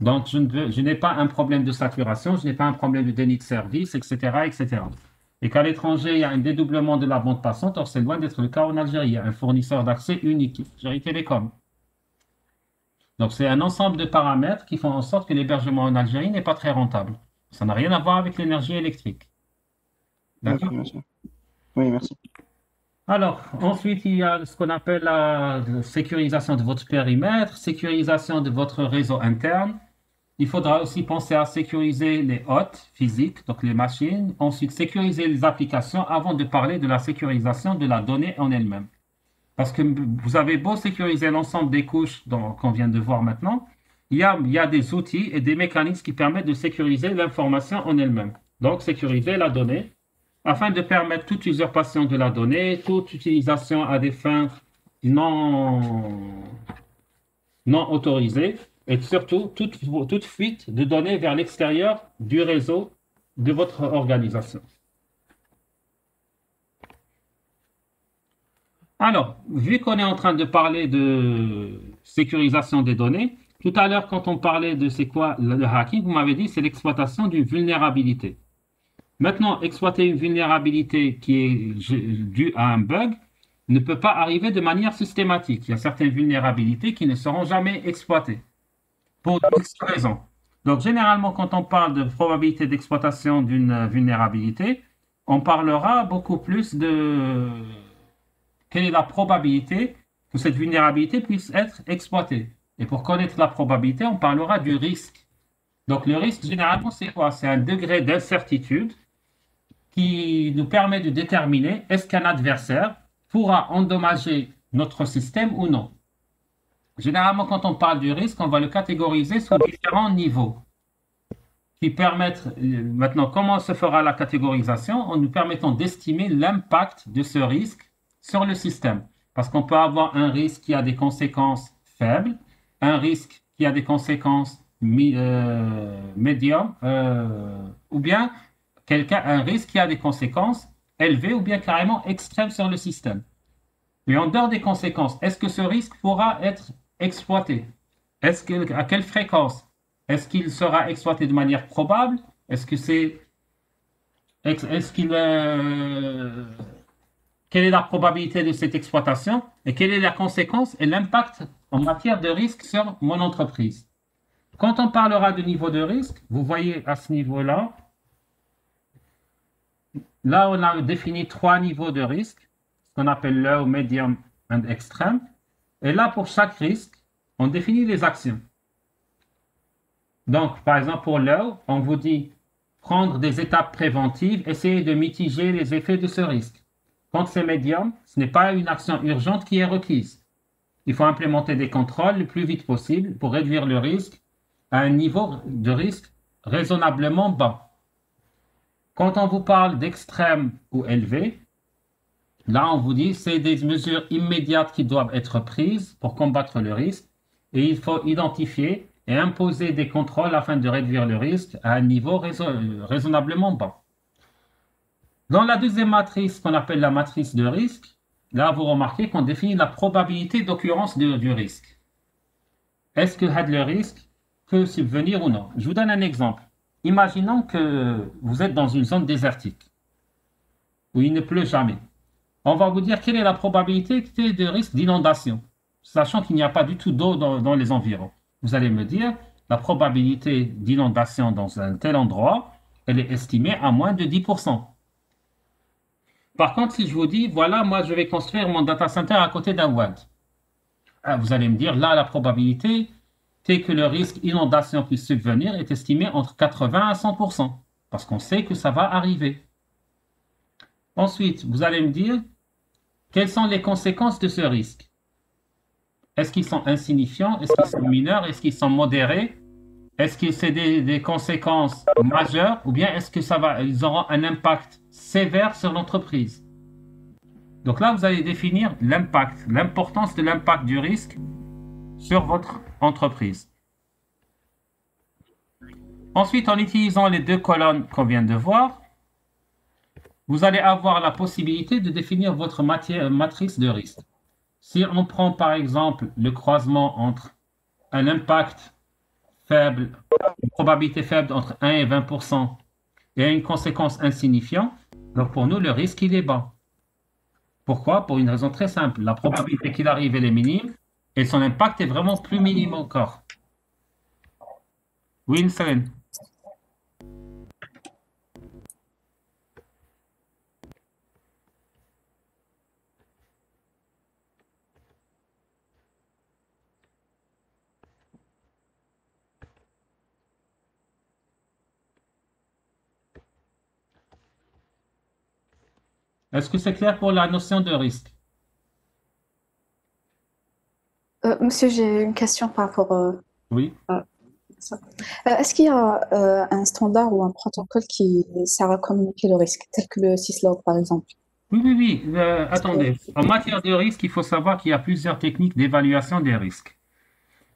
Donc, je n'ai pas un problème de saturation, je n'ai pas un problème de déni de service, etc., etc. Et qu'à l'étranger, il y a un dédoublement de la bande passante, or c'est loin d'être le cas en Algérie. Il y a un fournisseur d'accès unique, Algérie Télécom. Donc, c'est un ensemble de paramètres qui font en sorte que l'hébergement en Algérie n'est pas très rentable. Ça n'a rien à voir avec l'énergie électrique. D'accord? Ok, merci. Oui, merci. Alors, ensuite, il y a ce qu'on appelle la sécurisation de votre périmètre, sécurisation de votre réseau interne. Il faudra aussi penser à sécuriser les hôtes physiques, donc les machines. Ensuite, sécuriser les applications avant de parler de la sécurisation de la donnée en elle-même. Parce que vous avez beau sécuriser l'ensemble des couches qu'on vient de voir maintenant, il y a des outils et des mécanismes qui permettent de sécuriser l'information en elle-même. Donc, sécuriser la donnée afin de permettre toute usurpation de la donnée, toute utilisation à des fins non autorisées et surtout toute fuite de données vers l'extérieur du réseau de votre organisation. Alors, vu qu'on est en train de parler de sécurisation des données, tout à l'heure, quand on parlait de c'est quoi le hacking, vous m'avez dit c'est l'exploitation d'une vulnérabilité. Maintenant, exploiter une vulnérabilité qui est due à un bug ne peut pas arriver de manière systématique. Il y a certaines vulnérabilités qui ne seront jamais exploitées pour X raisons. Donc, généralement, quand on parle de probabilité d'exploitation d'une vulnérabilité, on parlera beaucoup plus de quelle est la probabilité que cette vulnérabilité puisse être exploitée. Et pour connaître la probabilité, on parlera du risque. Donc, le risque, généralement, c'est quoi? C'est un degré d'incertitude qui nous permet de déterminer est-ce qu'un adversaire pourra endommager notre système ou non. Généralement, quand on parle du risque, on va le catégoriser sous différents niveaux qui permettent, maintenant, comment se fera la catégorisation? En nous permettant d'estimer l'impact de ce risque sur le système. Parce qu'on peut avoir un risque qui a des conséquences faibles, un risque qui a des conséquences médium, ou bien un risque qui a des conséquences élevées ou bien carrément extrêmes sur le système. Mais en dehors des conséquences, est-ce que ce risque pourra être exploité? À quelle fréquence? Est-ce qu'il sera exploité de manière probable? Quelle est la probabilité de cette exploitation? Et quelle est la conséquence et l'impact en matière de risque sur mon entreprise? Quand on parlera de niveau de risque, vous voyez à ce niveau-là, là on a défini 3 niveaux de risque, ce qu'on appelle low, medium and extreme. Et là, pour chaque risque, on définit les actions. Donc, par exemple, pour low, on vous dit prendre des étapes préventives, essayer de mitiger les effets de ce risque. Quand c'est médium, ce n'est pas une action urgente qui est requise. Il faut implémenter des contrôles le plus vite possible pour réduire le risque à un niveau de risque raisonnablement bas. Quand on vous parle d'extrême ou élevé, là on vous dit c'est des mesures immédiates qui doivent être prises pour combattre le risque et il faut identifier et imposer des contrôles afin de réduire le risque à un niveau raisonnablement bas. Dans la deuxième matrice qu'on appelle la matrice de risque, là vous remarquez qu'on définit la probabilité d'occurrence du risque. Est-ce que le risque peut subvenir ou non? Je vous donne un exemple. Imaginons que vous êtes dans une zone désertique où il ne pleut jamais. On va vous dire quelle est la probabilité de risque d'inondation, sachant qu'il n'y a pas du tout d'eau dans les environs. Vous allez me dire la probabilité d'inondation dans un tel endroit, elle est estimée à moins de 10%. Par contre, si je vous dis, voilà, moi je vais construire mon data center à côté d'un WAD, vous allez me dire, là, la probabilité que le risque inondation puisse subvenir est estimé entre 80 à 100%, parce qu'on sait que ça va arriver. Ensuite, vous allez me dire, quelles sont les conséquences de ce risque? Est-ce qu'ils sont insignifiants? Est-ce qu'ils sont mineurs? Est-ce qu'ils sont modérés? Est-ce que c'est des conséquences majeures? Ou bien est-ce que ils auront un impact sévère sur l'entreprise? Donc là, vous allez définir l'impact, l'importance de l'impact du risque sur votre entreprise. Ensuite, en utilisant les deux colonnes qu'on vient de voir, vous allez avoir la possibilité de définir votre matrice de risque. Si on prend par exemple le croisement entre un impact faible, une probabilité faible entre 1 et 20% et une conséquence insignifiante, donc pour nous, le risque, il est bas. Pourquoi? Pour une raison très simple. La probabilité qu'il arrive, elle est minime et son impact est vraiment plus minime encore. Oui, Céline. Est-ce que c'est clair pour la notion de risque? Monsieur, j'ai une question par rapport Oui. à ça. Est-ce qu'il y a un standard ou un protocole qui sert à communiquer le risque, tel que le syslog par exemple? Oui, oui, oui. Attendez. En matière de risque, il faut savoir qu'il y a plusieurs techniques d'évaluation des risques.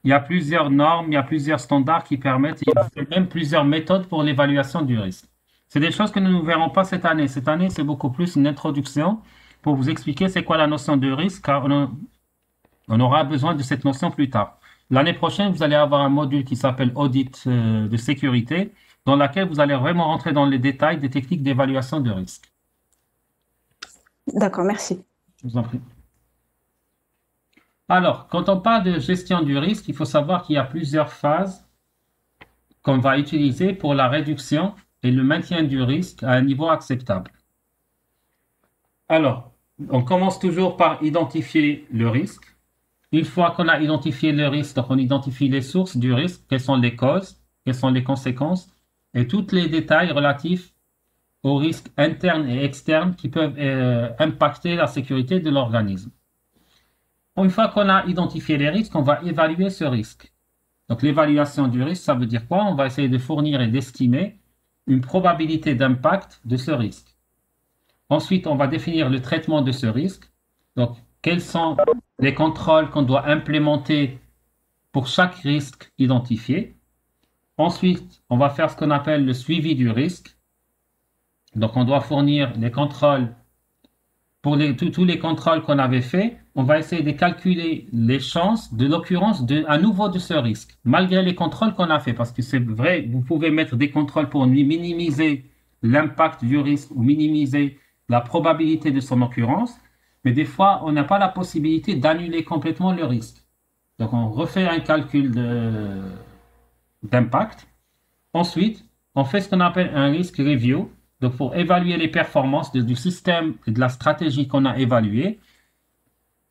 Il y a plusieurs normes, il y a plusieurs standards qui permettent, il y a même plusieurs méthodes pour l'évaluation du risque. C'est des choses que nous ne verrons pas cette année. Cette année, c'est beaucoup plus une introduction pour vous expliquer c'est quoi la notion de risque, car on aura besoin de cette notion plus tard. L'année prochaine, vous allez avoir un module qui s'appelle audit de sécurité, dans lequel vous allez vraiment rentrer dans les détails des techniques d'évaluation de risque. D'accord, merci. Je vous en prie. Alors, quand on parle de gestion du risque, il faut savoir qu'il y a plusieurs phases qu'on va utiliser pour la réduction et le maintien du risque à un niveau acceptable. Alors, on commence toujours par identifier le risque. Une fois qu'on a identifié le risque, donc on identifie les sources du risque, quelles sont les causes, quelles sont les conséquences, et tous les détails relatifs aux risques internes et externes qui peuvent impacter la sécurité de l'organisme. Une fois qu'on a identifié les risques, on va évaluer ce risque. Donc l'évaluation du risque, ça veut dire quoi? On va essayer de fournir et d'estimer une probabilité d'impact de ce risque. Ensuite, on va définir le traitement de ce risque. Donc, quels sont les contrôles qu'on doit implémenter pour chaque risque identifié. Ensuite, on va faire ce qu'on appelle le suivi du risque. Donc, on doit fournir les contrôles. Pour tous les contrôles qu'on avait faits, on va essayer de calculer les chances de l'occurrence à nouveau de ce risque, malgré les contrôles qu'on a fait. Parce que c'est vrai, vous pouvez mettre des contrôles pour minimiser l'impact du risque ou minimiser la probabilité de son occurrence, mais des fois, on n'a pas la possibilité d'annuler complètement le risque. Donc, on refait un calcul d'impact. Ensuite, on fait ce qu'on appelle un risk review. Donc, pour évaluer les performances du système et de la stratégie qu'on a évaluée,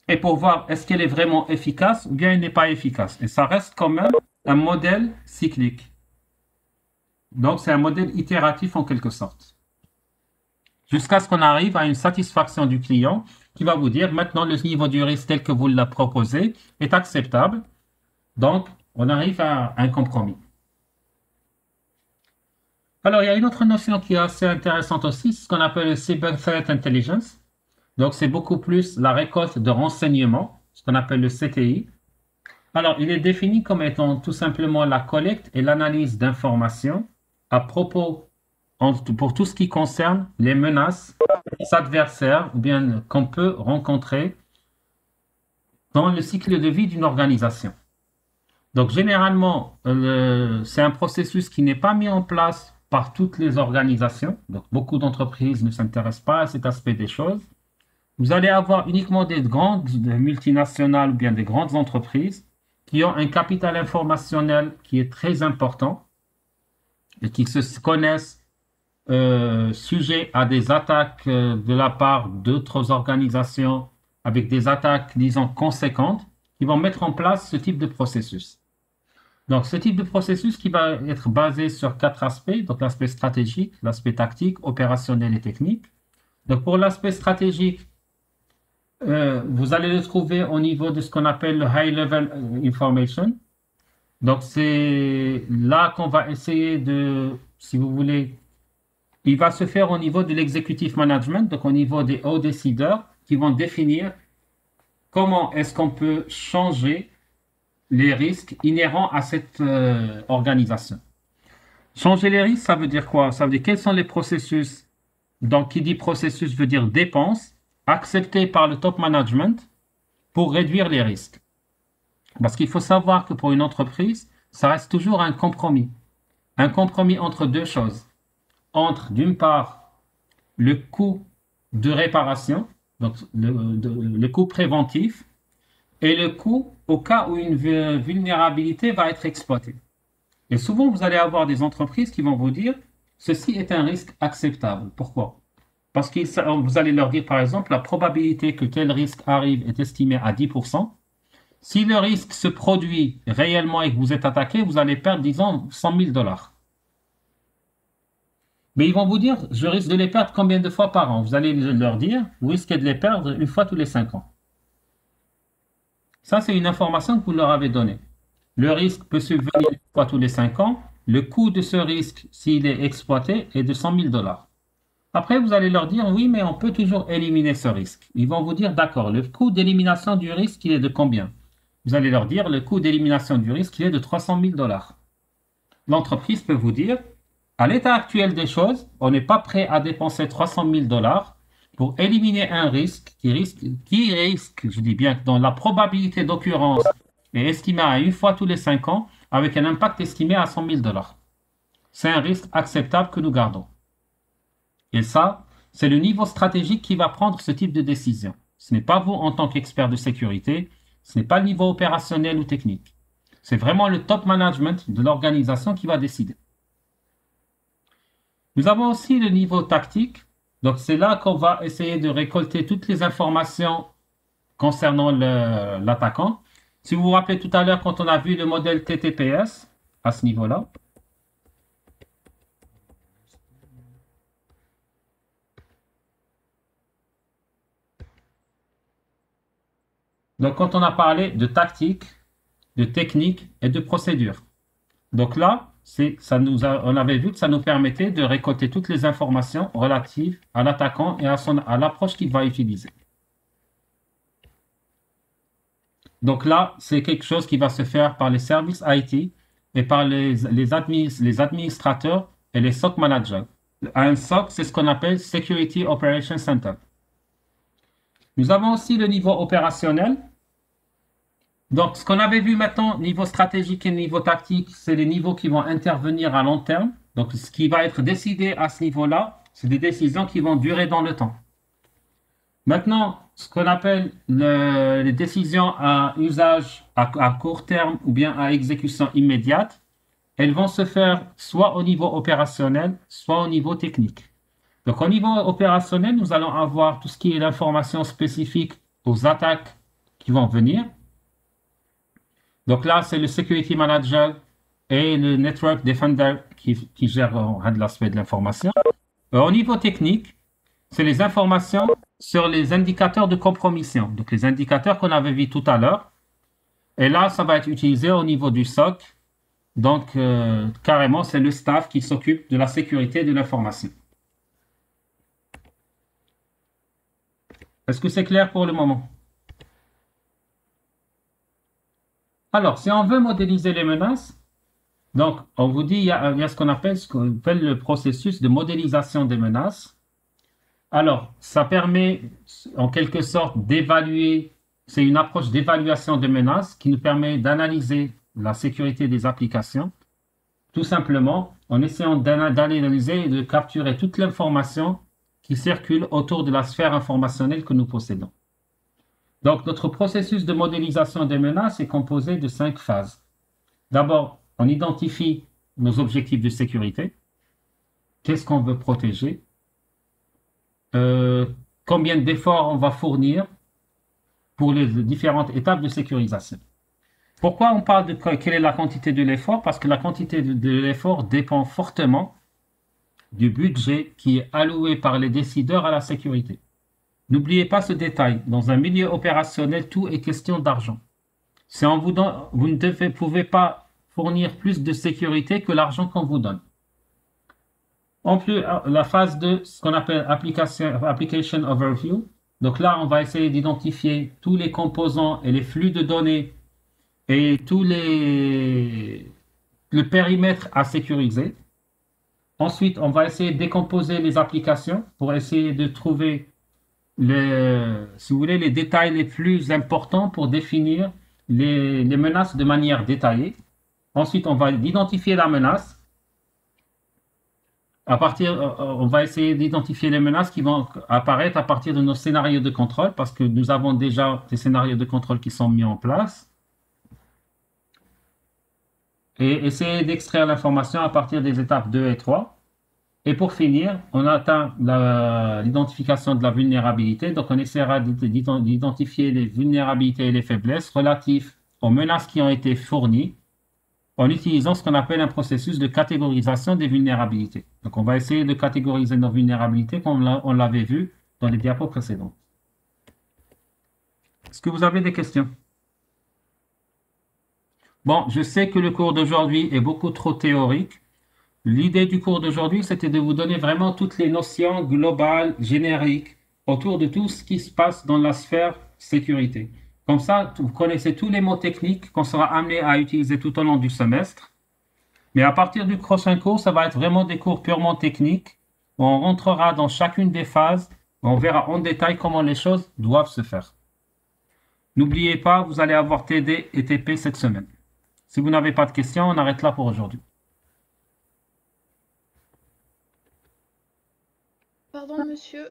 et pour voir est-ce qu'elle est vraiment efficace ou bien elle n'est pas efficace. Et ça reste quand même un modèle cyclique. Donc, c'est un modèle itératif en quelque sorte. Jusqu'à ce qu'on arrive à une satisfaction du client qui va vous dire maintenant le niveau du risque tel que vous l'a proposé est acceptable. Donc, on arrive à un compromis. Alors, il y a une autre notion qui est assez intéressante aussi, ce qu'on appelle le Cyber Threat Intelligence. Donc, c'est beaucoup plus la récolte de renseignements, ce qu'on appelle le CTI. Alors, il est défini comme étant tout simplement la collecte et l'analyse d'informations à propos, pour tout ce qui concerne les menaces, les adversaires, ou bien qu'on peut rencontrer dans le cycle de vie d'une organisation. Donc, généralement, c'est un processus qui n'est pas mis en place par toutes les organisations. Donc, beaucoup d'entreprises ne s'intéressent pas à cet aspect des choses. Vous allez avoir uniquement des grandes multinationales ou bien des grandes entreprises qui ont un capital informationnel qui est très important et qui se connaissent sujets à des attaques de la part d'autres organisations avec des attaques, disons, conséquentes, qui vont mettre en place ce type de processus. Donc, ce type de processus qui va être basé sur 4 aspects, donc l'aspect stratégique, l'aspect tactique, opérationnel et technique. Donc, pour l'aspect stratégique, vous allez le trouver au niveau de ce qu'on appelle le High Level Information. Donc, c'est là qu'on va essayer de, si vous voulez, il va se faire au niveau de l'executive management, donc au niveau des hauts décideurs qui vont définir comment est-ce qu'on peut changer les risques inhérents à cette organisation. Changer les risques, ça veut dire quoi? Ça veut dire quels sont les processus. Donc, qui dit processus veut dire dépenses acceptées par le top management pour réduire les risques. Parce qu'il faut savoir que pour une entreprise, ça reste toujours un compromis. Un compromis entre deux choses. Entre, d'une part, le coût de réparation, donc le coût préventif, et le coût au cas où une vulnérabilité va être exploitée. Et souvent, vous allez avoir des entreprises qui vont vous dire, ceci est un risque acceptable. Pourquoi? Parce que vous allez leur dire, par exemple, la probabilité que tel risque arrive est estimée à 10%. Si le risque se produit réellement et que vous êtes attaqué, vous allez perdre, disons, 100 000 $. Mais ils vont vous dire, je risque de les perdre combien de fois par an? Vous allez leur dire, vous risquez de les perdre une fois tous les 5 ans. Ça, c'est une information que vous leur avez donnée. Le risque peut subvenir une fois tous les 5 ans. Le coût de ce risque, s'il est exploité, est de 100 000 $. Après, vous allez leur dire, oui, mais on peut toujours éliminer ce risque. Ils vont vous dire, d'accord, le coût d'élimination du risque, il est de combien? Vous allez leur dire, le coût d'élimination du risque, il est de 300 000 $. L'entreprise peut vous dire, à l'état actuel des choses, on n'est pas prêt à dépenser 300 000 $ pour éliminer un risque qui risque, je dis bien, dont la probabilité d'occurrence est estimée à une fois tous les 5 ans, avec un impact estimé à 100 000 $. C'est un risque acceptable que nous gardons. Et ça, c'est le niveau stratégique qui va prendre ce type de décision. Ce n'est pas vous en tant qu'expert de sécurité, ce n'est pas le niveau opérationnel ou technique. C'est vraiment le top management de l'organisation qui va décider. Nous avons aussi le niveau tactique. Donc, c'est là qu'on va essayer de récolter toutes les informations concernant l'attaquant. Si vous vous rappelez tout à l'heure, quand on a vu le modèle TTPS, à ce niveau-là, donc quand on a parlé de tactique, de technique et de procédure. Donc là, on avait vu que ça nous permettait de récolter toutes les informations relatives à l'attaquant et à l'approche qu'il va utiliser. Donc là, c'est quelque chose qui va se faire par les services IT et par les administrateurs et les SOC managers. Un SOC, c'est ce qu'on appelle Security Operations Center. Nous avons aussi le niveau opérationnel. Donc, ce qu'on avait vu maintenant, niveau stratégique et niveau tactique, c'est les niveaux qui vont intervenir à long terme. Donc, ce qui va être décidé à ce niveau-là, c'est des décisions qui vont durer dans le temps. Maintenant, ce qu'on appelle les décisions à usage à court terme ou bien à exécution immédiate, elles vont se faire soit au niveau opérationnel, soit au niveau technique. Donc, au niveau opérationnel, nous allons avoir tout ce qui est l'information spécifique aux attaques qui vont venir. Donc là, c'est le Security Manager et le Network Defender qui gèrent l'aspect de l'information. Au niveau technique, c'est les informations sur les indicateurs de compromission. Donc les indicateurs qu'on avait vus tout à l'heure. Et là, ça va être utilisé au niveau du SOC. Donc carrément, c'est le staff qui s'occupe de la sécurité de l'information. Est-ce que c'est clair pour le moment? Alors, si on veut modéliser les menaces, donc on vous dit il y a ce qu'on appelle le processus de modélisation des menaces. Alors, ça permet en quelque sorte d'évaluer, c'est une approche d'évaluation des menaces qui nous permet d'analyser la sécurité des applications, tout simplement en essayant d'analyser et de capturer toute l'information qui circule autour de la sphère informationnelle que nous possédons. Donc, notre processus de modélisation des menaces est composé de 5 phases. D'abord, on identifie nos objectifs de sécurité. Qu'est-ce qu'on veut protéger? Combien d'efforts on va fournir pour les différentes étapes de sécurisation. Pourquoi on parle de quelle est la quantité de l'effort? Parce que la quantité de l'effort dépend fortement du budget qui est alloué par les décideurs à la sécurité. N'oubliez pas ce détail. Dans un milieu opérationnel, tout est question d'argent. Si on vous donne, vous ne pouvez pas fournir plus de sécurité que l'argent qu'on vous donne. En plus, la phase 2, ce qu'on appelle Application Overview. Donc là, on va essayer d'identifier tous les composants et les flux de données et le périmètre à sécuriser. Ensuite, on va essayer de décomposer les applications pour essayer de trouver si vous voulez, les détails les plus importants pour définir les menaces de manière détaillée. Ensuite, on va identifier la menace. On va essayer d'identifier les menaces qui vont apparaître à partir de nos scénarios de contrôle, parce que nous avons déjà des scénarios de contrôle qui sont mis en place. Et essayer d'extraire l'information à partir des étapes 2 et 3. Et pour finir, on atteint l'identification de la vulnérabilité. Donc, on essaiera d'identifier les vulnérabilités et les faiblesses relatives aux menaces qui ont été fournies en utilisant ce qu'on appelle un processus de catégorisation des vulnérabilités. Donc, on va essayer de catégoriser nos vulnérabilités comme on l'avait vu dans les diapos précédents. Est-ce que vous avez des questions? Bon, je sais que le cours d'aujourd'hui est beaucoup trop théorique. L'idée du cours d'aujourd'hui, c'était de vous donner vraiment toutes les notions globales, génériques, autour de tout ce qui se passe dans la sphère sécurité. Comme ça, vous connaissez tous les mots techniques qu'on sera amené à utiliser tout au long du semestre. Mais à partir du prochain cours, ça va être vraiment des cours purement techniques, où on rentrera dans chacune des phases, on verra en détail comment les choses doivent se faire. N'oubliez pas, vous allez avoir TD et TP cette semaine. Si vous n'avez pas de questions, on arrête là pour aujourd'hui. Pardon, monsieur.